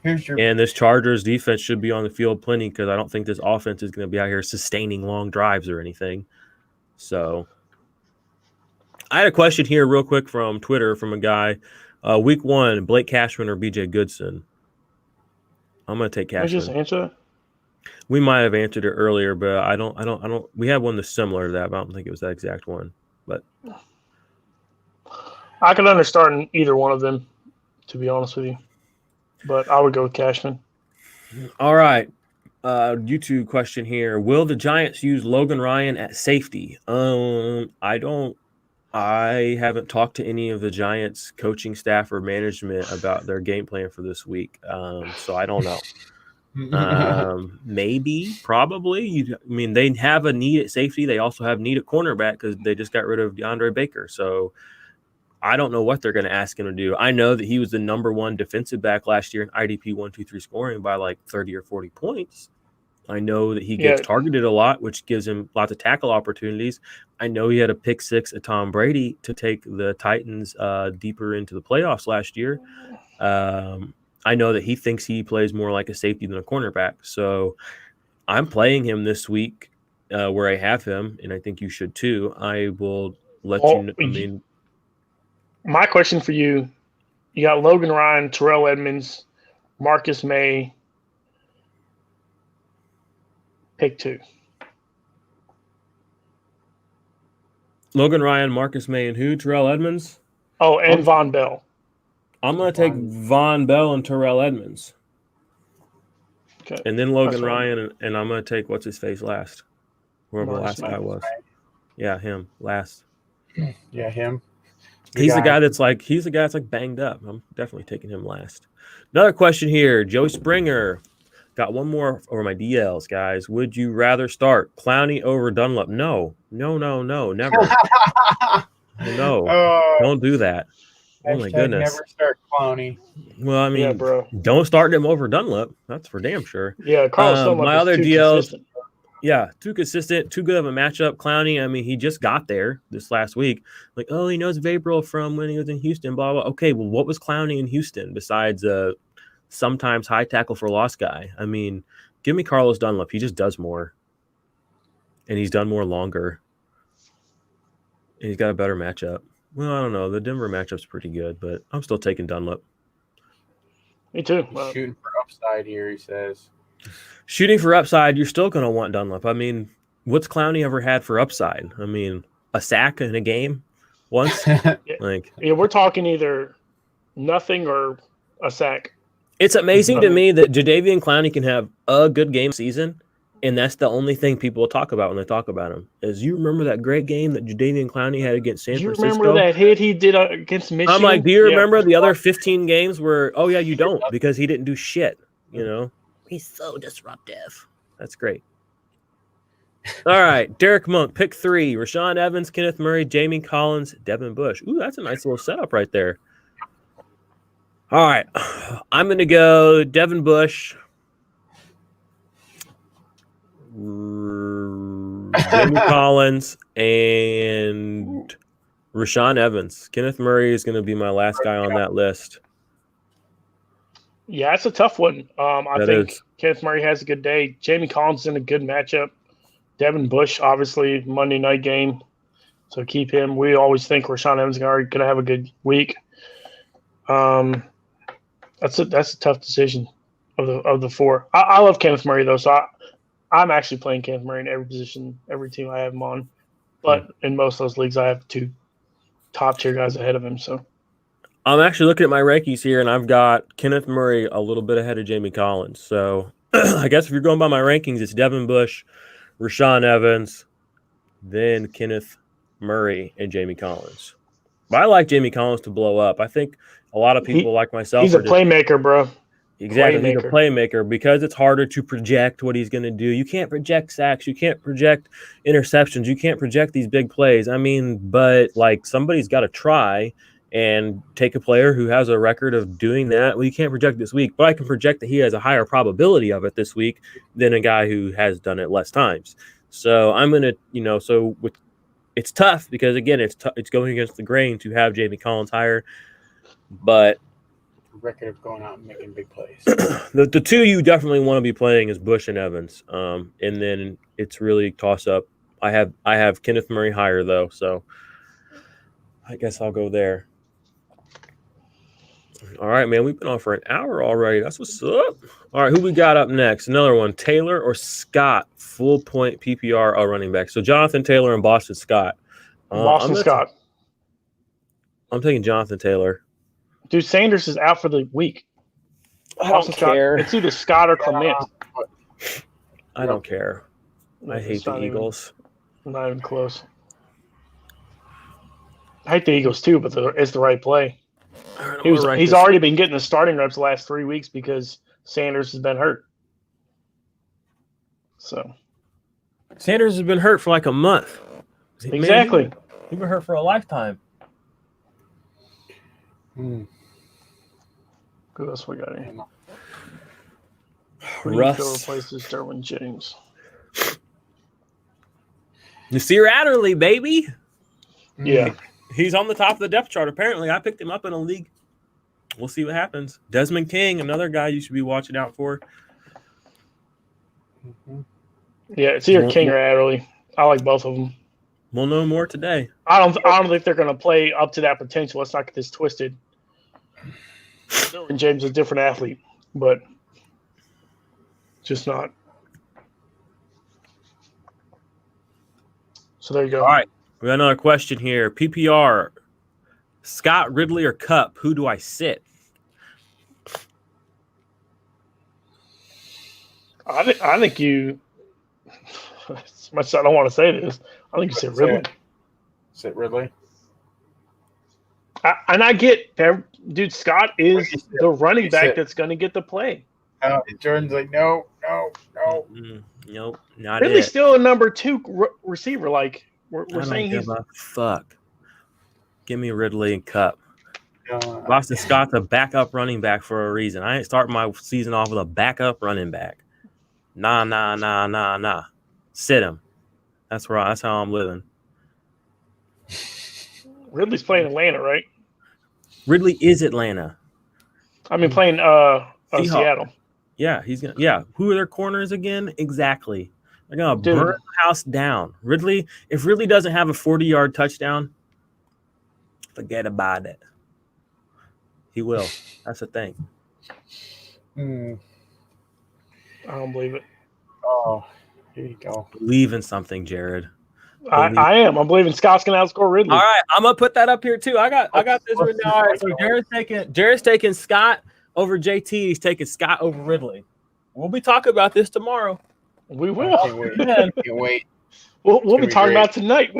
and this Chargers defense should be on the field plenty because I don't think this offense is going to be out here sustaining long drives or anything. So, I had a question here real quick from Twitter from a guy. Week 1, Blake Cashman or BJ Goodson? I'm going to take Cashman. Did I just answer that? We might have answered it earlier, but I don't. We had one that's similar to that, but I don't think it was that exact one. But I could understand either one of them, to be honest with you. but I would go with Cashman. All right. YouTube question here. Will the Giants use Logan Ryan at safety? I haven't talked to any of the Giants coaching staff or management about their game plan for this week. So I don't know. Maybe, probably. I mean, they have a need at safety. They also have need at cornerback because they just got rid of DeAndre Baker. So I don't know what they're going to ask him to do. I know that he was the number one defensive back last year in IDP 1-2-3 scoring by like 30 or 40 points. I know that he gets targeted a lot, which gives him lots of tackle opportunities. I know he had a pick six at Tom Brady to take the Titans deeper into the playoffs last year. I know that he thinks he plays more like a safety than a cornerback. So I'm playing him this week where I have him, and I think you should too. I will let you know. I mean, my question for you, you got Logan Ryan, Terrell Edmonds, Marcus May, pick two. Logan Ryan, Marcus May, and who? Terrell Edmonds? Oh, and Von Bell. I'm going to take Von Bell and Terrell Edmonds. Okay. And then Logan Ryan, and I'm going to take what's-his-face last. Whoever the last guy was. Yeah, him, last. Yeah, him. He's the guy that's like banged up. I'm definitely taking him last. Another question here. Joey Springer. Got one more over my DLs, guys. Would you rather start Clowney over Dunlap? No, never. No, don't do that. Oh my goodness. Never start Clowney. Well, I mean, yeah, bro. Don't start him over Dunlap. That's for damn sure. Yeah, Carlos Dunlap my is other too DLs. Consistent. Yeah, too consistent, too good of a matchup. Clowney, I mean, he just got there this last week. Like, oh, he knows Vabril from when he was in Houston, blah, blah. Okay, well, what was Clowney in Houston besides sometimes high tackle for loss guy? I mean, give me Carlos Dunlap. He just does more. And he's done more longer. And he's got a better matchup. Well, I don't know. The Denver matchup's pretty good, but I'm still taking Dunlap. Me too. Shooting for upside here, he says. Shooting for upside, you're still going to want Dunlap. I mean, what's Clowney ever had for upside? I mean, a sack in a game once? Yeah, we're talking either nothing or a sack. It's amazing to me that Jadeveon Clowney can have a good game season, and that's the only thing people will talk about when they talk about him. Is you remember that great game that Jadeveon Clowney had against San Francisco? You remember that hit he did against Michigan? I'm like, do you remember the other 15 games where, oh, yeah, you don't, because he didn't do shit, you know? He's so disruptive. That's great. All right, Derek Monk, pick 3. Rashaan Evans, Kenneth Murray, Jamie Collins, Devin Bush. Ooh, that's a nice little setup right there. All right, I'm going to go Devin Bush, Jamie Collins, and Rashaan Evans. Kenneth Murray is going to be my last guy on that list. Yeah, it's a tough one. I think Kenneth Murray has a good day. Jamie Collins is in a good matchup. Devin Bush, obviously, Monday night game. So keep him. We always think Rashaan Evans is going to have a good week. That's a tough decision of the 4. I love Kenneth Murray, though, so I'm actually playing Kenneth Murray in every position, every team I have him on. But in most of those leagues, I have 2 top-tier guys ahead of him, so. I'm actually looking at my rankings here, and I've got Kenneth Murray a little bit ahead of Jamie Collins. So I guess if you're going by my rankings, it's Devin Bush, Rashaan Evans, then Kenneth Murray, and Jamie Collins. But I like Jamie Collins to blow up. I think a lot of people like myself. He's a playmaker, bro. Exactly. He's a playmaker because it's harder to project what he's going to do. You can't project sacks. You can't project interceptions. You can't project these big plays. I mean, but like somebody's got to try and take a player who has a record of doing that. Well, you can't project this week, but I can project that he has a higher probability of it this week than a guy who has done it less times. So I'm going to, it's tough because, again, it's going against the grain to have Jamie Collins higher, but record of going out and making big plays. the 2 you definitely want to be playing is Bush and Evans. And then it's really toss up. I have Kenneth Murray higher though, so I guess I'll go there. All right, man. We've been on for an hour already. That's what's up. All right, who we got up next? Another one. Taylor or Scott? Full point PPR running back. So Jonathan Taylor and Boston Scott. Boston Scott. I'm taking Jonathan Taylor. Dude, Sanders is out for the week. I don't care. It's either Scott or Clement. I don't care. I hate the Eagles. Not even close. I hate the Eagles too, but it's the right play. He's already been getting the starting reps the last 3 weeks because Sanders has been hurt. So Sanders has been hurt for like a month. Exactly. He's been hurt for a lifetime. Who else we got here? Russ replaces Derwin James. Nasir Adderley, baby. Yeah. He's on the top of the depth chart. Apparently, I picked him up in a league. We'll see what happens. Desmond King, another guy you should be watching out for. Yeah, it's either King or Adderley. I like both of them. We'll know more today. I don't think they're going to play up to that potential. Let's not get this twisted. Derwin James is a different athlete, but just not. So there you go. All right. We got another question here. PPR, Scott, Ridley, or Cup? Who do I sit? I think you. As much as I don't want to say this, I think you said Ridley. Sit Ridley. I get, dude. Scott is the running back that's going to get the play. Jordan's like, no. Nope, not Ridley's it. still a number 2 receiver. Like we're saying, he's fuck. Give me Ridley and Cup. Boston Scott's a backup running back for a reason. I ain't starting my season off with a backup running back. Nah. Sit him. That's how I'm living. Ridley's playing Atlanta, right? Ridley is Atlanta. I mean, playing Seattle. Yeah, he's gonna. Yeah, who are their corners again? Exactly. They're gonna burn the house down. Ridley, if Ridley doesn't have a 40-yard touchdown, forget about it. He will. That's the thing. I don't believe it. Oh, here you go. Believe in something, Jared. I am. I'm believing Scott's gonna outscore Ridley. All right, I'm gonna put that up here too. I got this written down. All right, so Jared's taking Scott over JT. He's taking Scott over Ridley. We'll be talking about this tomorrow. We will. Can't wait. We'll be talking about tonight.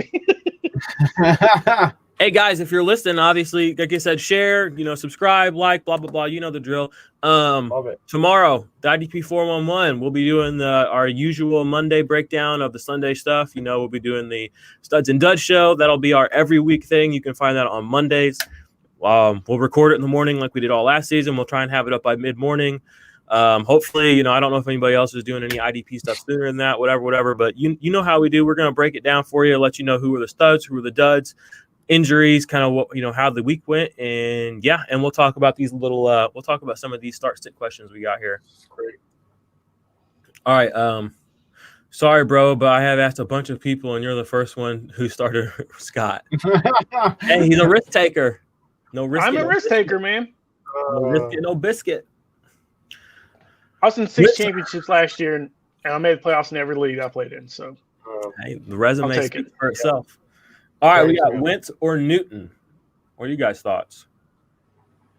Hey guys, if you're listening, obviously, like I said, share, subscribe, like, blah blah blah. You know the drill. Love it. Tomorrow, the IDP 411, we'll be doing our usual Monday breakdown of the Sunday stuff. We'll be doing the Studs and Duds show. That'll be our every week thing. You can find that on Mondays. We'll record it in the morning like we did all last season. We'll try and have it up by mid-morning. Hopefully, I don't know if anybody else is doing any IDP stuff sooner than that, whatever. But you know how we do. We're going to break it down for you, let you know who are the studs, who are the duds, injuries, kind of what, how the week went. And we'll talk about these we'll talk about some of these start-sit questions we got here. Great. All right. Sorry, bro, but I have asked a bunch of people, and you're the first one who started Scott. Hey, he's a risk taker. No risk. I'm a risk taker, man. No risk, no biscuit. I was in 6 championships last year, and I made the playoffs in every league I played in. So, hey, the resume speaks for itself. All right, we got Wentz or Newton. What are you guys' thoughts?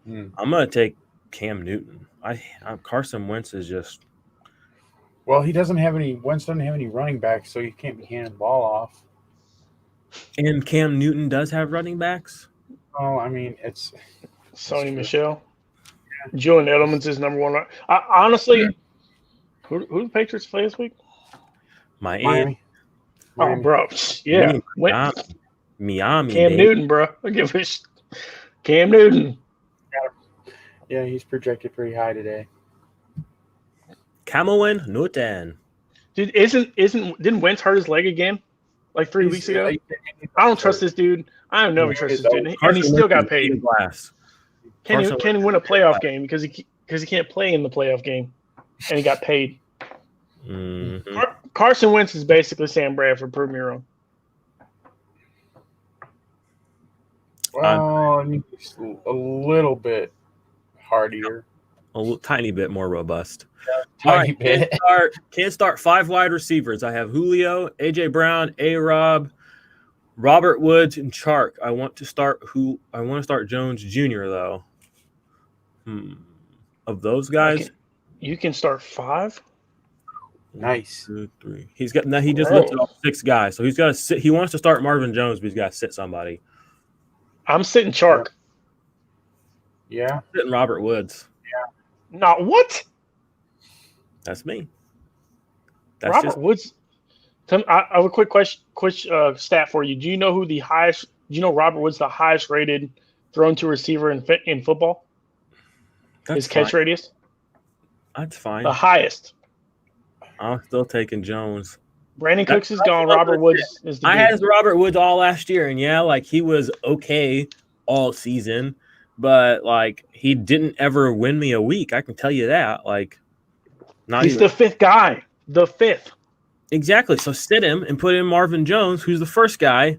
I'm gonna take Cam Newton. Carson Wentz is just. Well, Wentz doesn't have any running backs, so you can't be handing the ball off. And Cam Newton does have running backs. Oh, I mean, it's Sony Michel. Yeah. Julian Edelman's is number 1. Honestly, who the Patriots play this week? Miami. Oh, bro. Yeah. Miami. Cam Newton, bro. I'll give it Cam Newton. Yeah, he's projected pretty high today. Cameron Newton. Dude, didn't Wentz hurt his leg again like 3 weeks ago? I don't trust this dude. I have never trust this dude. And he still got paid. Can he win a playoff game because he can't play in the playoff game and he got paid? Mm-hmm. Carson Wentz is basically Sam Bradford. Prove me wrong. Well, a little bit hardier. A tiny bit more robust. Tiny bit. Can't start 5 wide receivers. I have Julio, AJ Brown, A-Rob, Robert Woods, and Chark. I want to start Jones Jr. though. of those guys. You can start 5. Nice. 2, 3. He's got now. He just Bro. listed off 6 guys, so he's got to sit. He wants to start Marvin Jones, but he's got to sit somebody. I'm sitting Chark. Yeah. Sitting Robert Woods. Not what? That's me. That's Robert just Woods. I have a quick stat for you. Do you know who the highest? Do you know Robert Woods the highest rated thrown to receiver in football? His catch radius. That's fine. The highest. I'm still taking Jones. Brandon Cooks is gone. Robert Woods is the I dude. had Robert Woods all last year, and yeah, like he was okay all season, but like he didn't ever win me a week. I can tell you that. Like, He's the 5th guy. The 5th. Exactly. So sit him and put in Marvin Jones, who's the first guy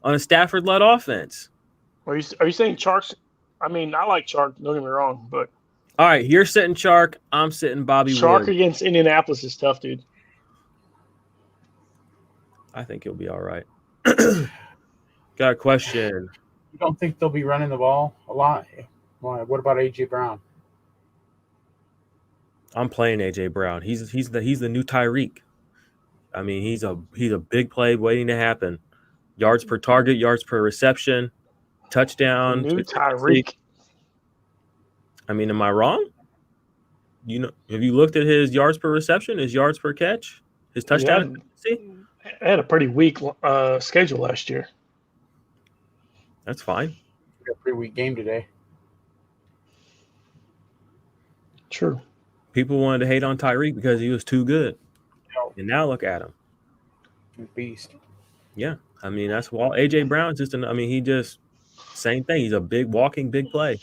on a Stafford-led offense. Are you saying Chark's? I mean, I like Chark. Don't get me wrong, but all right, you're sitting Chark. I'm sitting Bobby Chark Wood. against Indianapolis is tough, dude. I think he'll be all right. Got a question. You don't think they'll be running the ball a lot? Why? What about A.J. Brown? I'm playing A.J. Brown. He's the new Tyreek. I mean, he's a big play waiting to happen. Yards per target, yards per reception, touchdown. New Tyreek. I mean, am I wrong? You know, have you looked at his yards per reception, his yards per catch, his touchdown? See, I had a pretty weak schedule last year. That's fine. We got a pretty weak game today. True. People wanted to hate on Tyreek because he was too good. And now look at him. Beast. Yeah. I mean, that's why A.J. Brown's just he just same thing. He's a big play.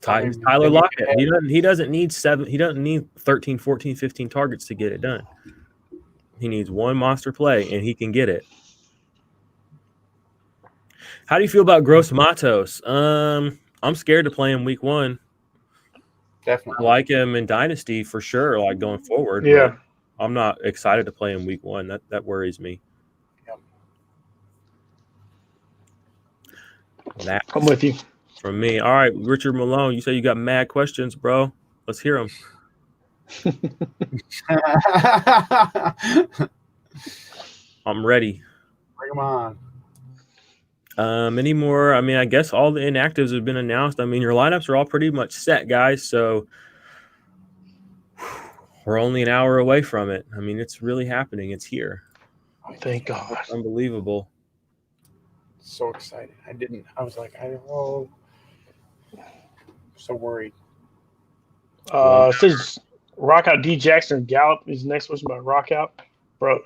Tyler Lockett. He doesn't need 13, 14, 15 targets to get it done. He needs one monster play and he can get it. How do you feel about Gross Matos? I'm scared to play him week 1. Definitely. I like him in Dynasty for sure, like going forward. Yeah. I'm not excited to play him week 1. That worries me. Yep. I'm with you. From me. All right, Richard Malone, you say you got mad questions, bro. Let's hear them. I'm ready. Bring them on. Any more? I mean, I guess all the inactives have been announced. I mean, your lineups are all pretty much set, guys. So we're only an hour away from it. I mean, it's really happening. It's here. Thank God. It's unbelievable. So excited. I was like, so worried. It says Rock Out D Jackson Gallup is next question about Rock Out. Bro.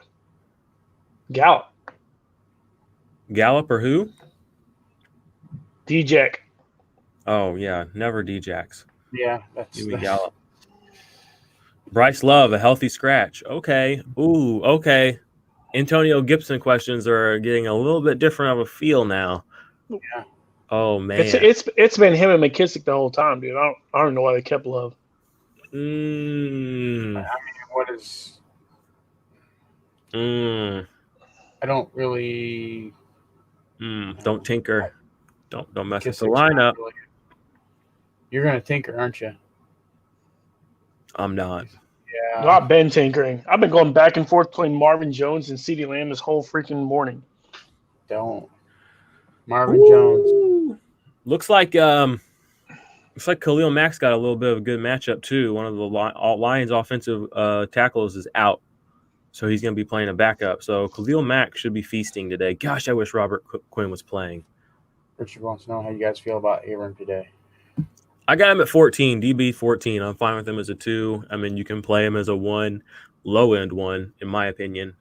Gallup or who? D-Jack. Oh, yeah. Never D-Jacks. Yeah, that's Gallup. Bryce Love, a healthy scratch. Okay. Ooh, okay. Antonio Gibson questions are getting a little bit different of a feel now. Yeah. Oh, man. It's been him and McKissick the whole time, dude. I don't know why they kept Love. I mean, what is... I don't really... Don't tinker. Don't mess with the lineup. Really... You're going to tinker, aren't you? I'm not. Yeah. No, I've been tinkering. I've been going back and forth playing Marvin Jones and CeeDee Lamb this whole freaking morning. Don't. Marvin Jones. Looks like Khalil Mack's got a little bit of a good matchup too. One of the Lions' offensive tackles is out, so he's going to be playing a backup. So Khalil Mack should be feasting today. Gosh, I wish Robert Quinn was playing. Richard wants to know how you guys feel about Abram today. I got him at 14, DB 14. I'm fine with him as a 2. I mean, you can play him as a 1, low-end 1, in my opinion.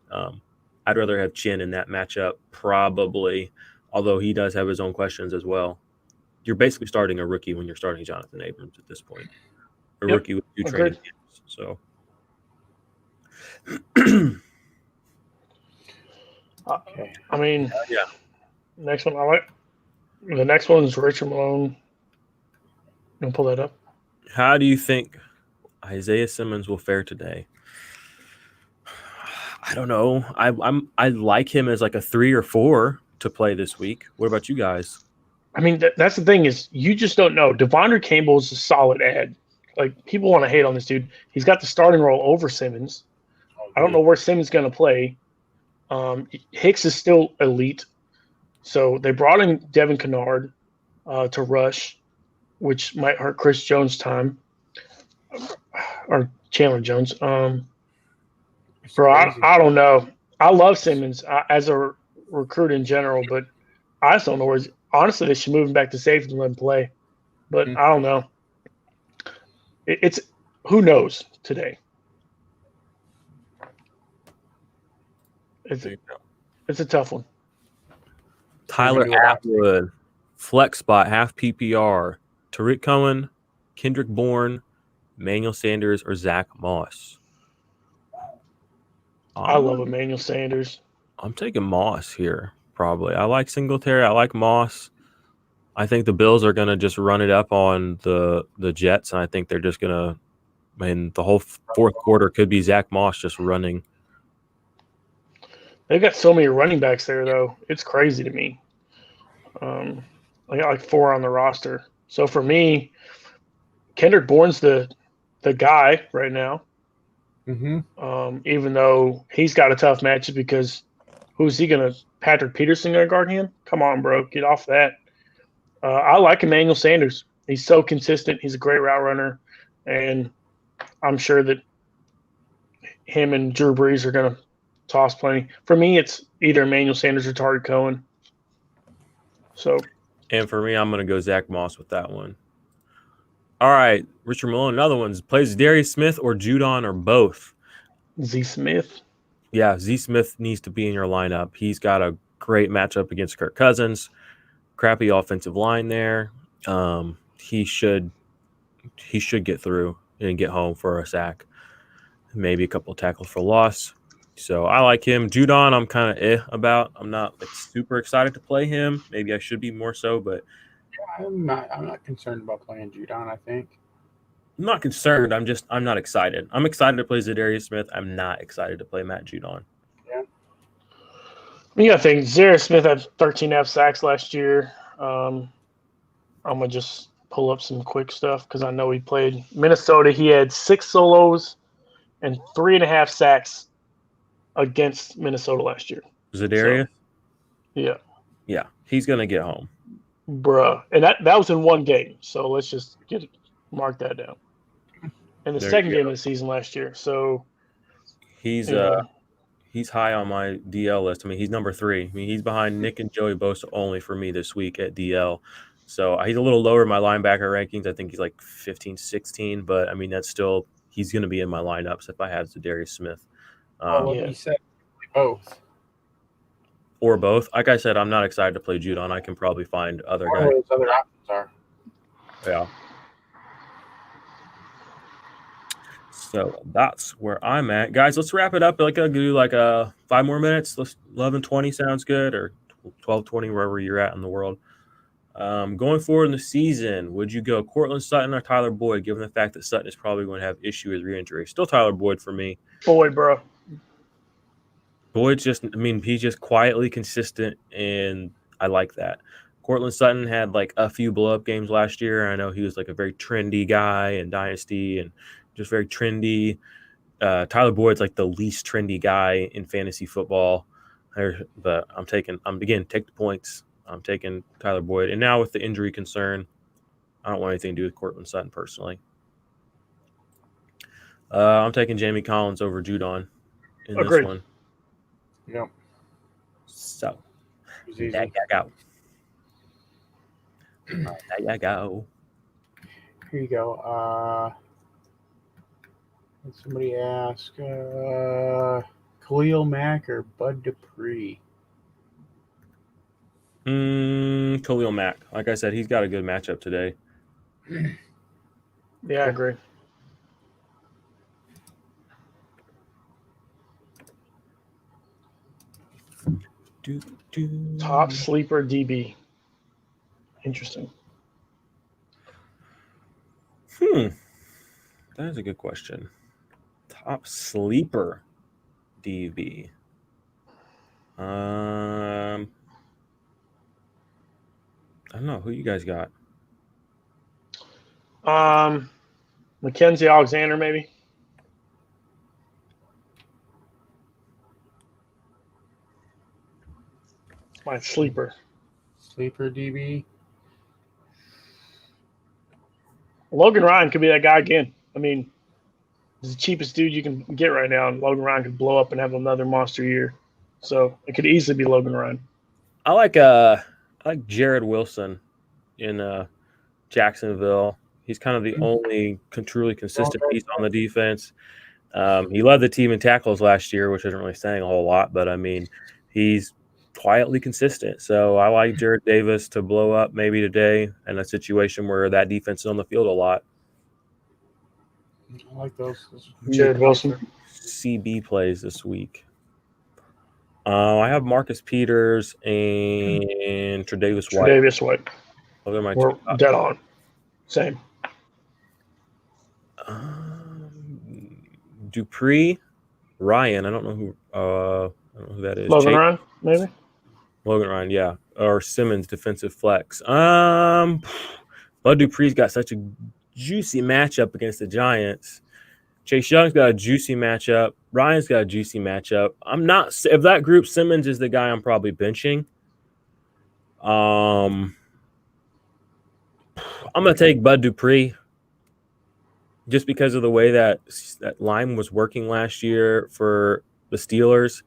I'd rather have Chin in that matchup, probably, although he does have his own questions as well. You're basically starting a rookie when you're starting Jonathan Abrams at this point. A rookie with 2 training games. So, okay. I mean, yeah. Next one I like. The next one is Richard Malone. You want to pull that up? How do you think Isaiah Simmons will fare today? I don't know. I like him as like a 3 or 4 to play this week. What about you guys? I mean, that's the thing is you just don't know. Devondre Campbell is a solid ad. like people want to hate on this dude. He's got the starting role over Simmons. I don't know where Simmons is going to play. Hicks is still elite. So they brought in Devin Kennard to rush, which might hurt Chris Jones' time or Chandler Jones. I don't know. I love Simmons as a recruit in general, but I just don't know where. Honestly, they should move him back to safety and let him play. But I don't know. It's who knows today. It's a tough one. Tyler Atwood, flex spot, half PPR. Tariq Cohen, Kendrick Bourne, Emmanuel Sanders, or Zach Moss. I love Emmanuel Sanders. I'm taking Moss here, probably. I like Singletary. I like Moss. I think the Bills are going to just run it up on the Jets, and I think they're just going to – I mean, the whole fourth quarter could be Zach Moss just running. They've got so many running backs there, though. It's crazy to me. I got like 4 on the roster. So for me, Kendrick Bourne's the guy right now. Even though he's got a tough matchup because who's he going to – Patrick Peterson going to guard him? Come on, bro. Get off that. I like Emmanuel Sanders. He's so consistent. He's a great route runner. And I'm sure that him and Drew Brees are going to toss plenty. For me, it's either Emmanuel Sanders or Tariq Cohen. So, and for me, I'm going to go Zach Moss with that one. All right, Richard Malone, another one. Plays Darius Smith or Judon or both? Z Smith. Yeah, Z Smith needs to be in your lineup. He's got a great matchup against Kirk Cousins. Crappy offensive line there. He should get through and get home for a sack. Maybe a couple of tackles for loss. So I like him. Judon, I'm kind of about. I'm not like super excited to play him. Maybe I should be more so, but I'm not concerned about playing Judon, I think. I'm not concerned. I'm not excited. I'm excited to play Zadarius Smith. I'm not excited to play Matt Judon. Yeah. You got to think Zadarius Smith had 13.5 sacks last year. I'm gonna just pull up some quick stuff because I know he played Minnesota. He had 6 solos and 3.5 sacks against Minnesota last year. Zadarius? So, yeah, he's gonna get home, bruh. And that was in one game. So let's just mark that down. And the second game of the season last year. So he's high on my DL list. I mean, he's number 3. I mean, he's behind Nick and Joey Bosa only for me this week at DL. So he's a little lower in my linebacker rankings. I think he's like 15, 16. But, I mean, that's still – he's going to be in my lineups if I have Zadarius Smith. You said both. Or both. Like I said, I'm not excited to play Judon. I can probably find other guys. Those other options are. Yeah. So that's where I'm at. Guys, let's wrap it up. Like I'll do like 5 more minutes. 11:20 sounds good, or 12:20, wherever you're at in the world. Going forward in the season, would you go Cortland Sutton or Tyler Boyd, given the fact that Sutton is probably going to have issue with re-injury? Still Tyler Boyd for me. Boyd, bro. Boyd's he's just quietly consistent, and I like that. Cortland Sutton had like a few blow-up games last year. I know he was like a very trendy guy in Dynasty and just very trendy. Tyler Boyd's like the least trendy guy in fantasy football. But take the points. I'm taking Tyler Boyd. And now with the injury concern, I don't want anything to do with Cortland Sutton personally. I'm taking Jamie Collins over Judon in this one. Yep. So, there you go. There you go. Here you go. Somebody ask Khalil Mack or Bud Dupree? Khalil Mack. Like I said, he's got a good matchup today. Yeah, I agree. Top sleeper DB. Interesting. That is a good question. Top sleeper DB. I don't know. Who you guys got? Mackenzie Alexander, maybe. It's my sleeper. Sleeper DB. Logan Ryan could be that guy again. I mean, he's the cheapest dude you can get right now, and Logan Ryan could blow up and have another monster year. So it could easily be Logan Ryan. I like Jared Wilson in Jacksonville. He's kind of the only truly consistent piece on the defense. He led the team in tackles last year, which isn't really saying a whole lot, but I mean, he's quietly consistent. So I like Jared Davis to blow up maybe today in a situation where that defense is on the field a lot. I like those. Jared Wilson. CB plays this week. I have Marcus Peters and Tre'Davious White. Tre'Davious White. Those are my We're two top. dead on. Same. Dupree, Ryan. I don't know who that is. Logan Ryan, maybe. Logan Ryan, yeah, or Simmons, defensive flex. Bud Dupree's got such a juicy matchup against the Giants. Chase Young's got a juicy matchup. Ryan's got a juicy matchup. I'm not if that group. Simmons is the guy I'm probably benching. I'm gonna take Bud Dupree just because of the way that line was working last year for the Steelers.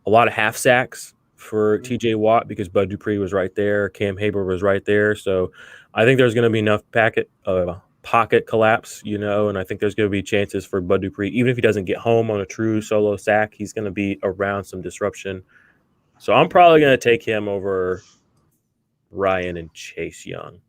A lot of half sacks for TJ Watt because Bud Dupree was right there. Cam Haber was right there. So I think there's going to be enough pocket collapse, and I think there's going to be chances for Bud Dupree. Even if he doesn't get home on a true solo sack, he's going to be around some disruption. So I'm probably going to take him over Ryan and Chase Young.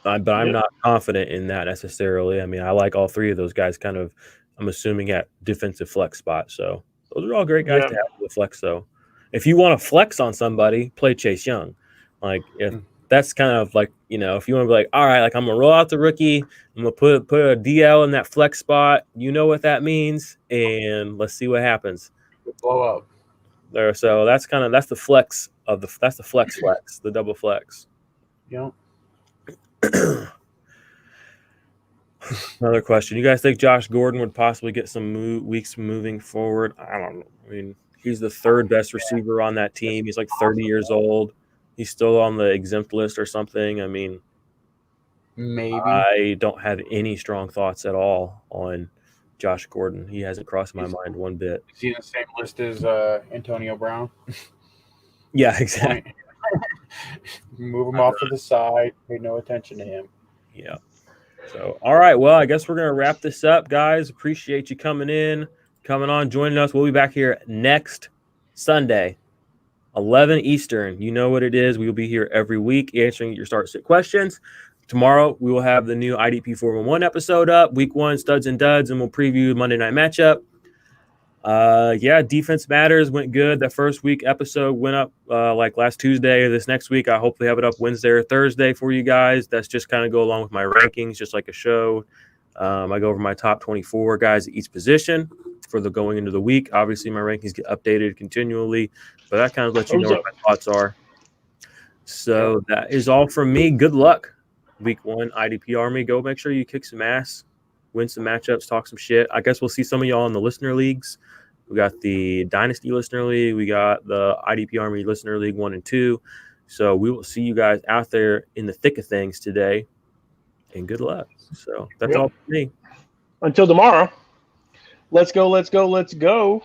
But I'm not confident in that necessarily. I mean, I like all three of those guys kind of, I'm assuming, at defensive flex spot. So those are all great guys to have with flex, though. If you want to flex on somebody, play Chase Young. Like, if that's kind of like, if you want to be like, all right, like I'm going to roll out the rookie. I'm going to put a DL in that flex spot. You know what that means. And let's see what happens. Blow up. There. So that's the flex that's the flex, the double flex. Yeah. Another question. You guys think Josh Gordon would possibly get some weeks moving forward? I don't know. I mean, he's the third best receiver on that team. He's like 30 years old. He's still on the exempt list or something. I mean, maybe. I don't have any strong thoughts at all on Josh Gordon. He hasn't crossed my mind one bit. Is he in the same list as Antonio Brown? Yeah, exactly. Move him off to the side. Pay no attention to him. Yeah. So, all right. Well, I guess we're going to wrap this up, guys. Appreciate you coming on, joining us. We'll be back here next Sunday, 11 Eastern. You know what it is. We will be here every week answering your start-sit questions. Tomorrow, we will have the new IDP 411 episode up, week 1, studs and duds, and we'll preview Monday night matchup. Defense matters went good. That first week episode went up like last Tuesday. This next week, I hopefully have it up Wednesday or Thursday for you guys. That's just kind of go along with my rankings, just like a show. I go over my top 24 guys at each position for the going into the week. Obviously, my rankings get updated continually, but that kind of lets you know what my thoughts are. So that is all from me. Good luck, week 1 IDP Army. Go make sure you kick some ass, win some matchups, talk some shit. I guess we'll see some of y'all in the listener leagues. We got the Dynasty Listener League. We got the IDP Army Listener League 1 and 2. So we will see you guys out there in the thick of things today. And good luck. So that's all for me. Until tomorrow. Let's go, let's go, let's go.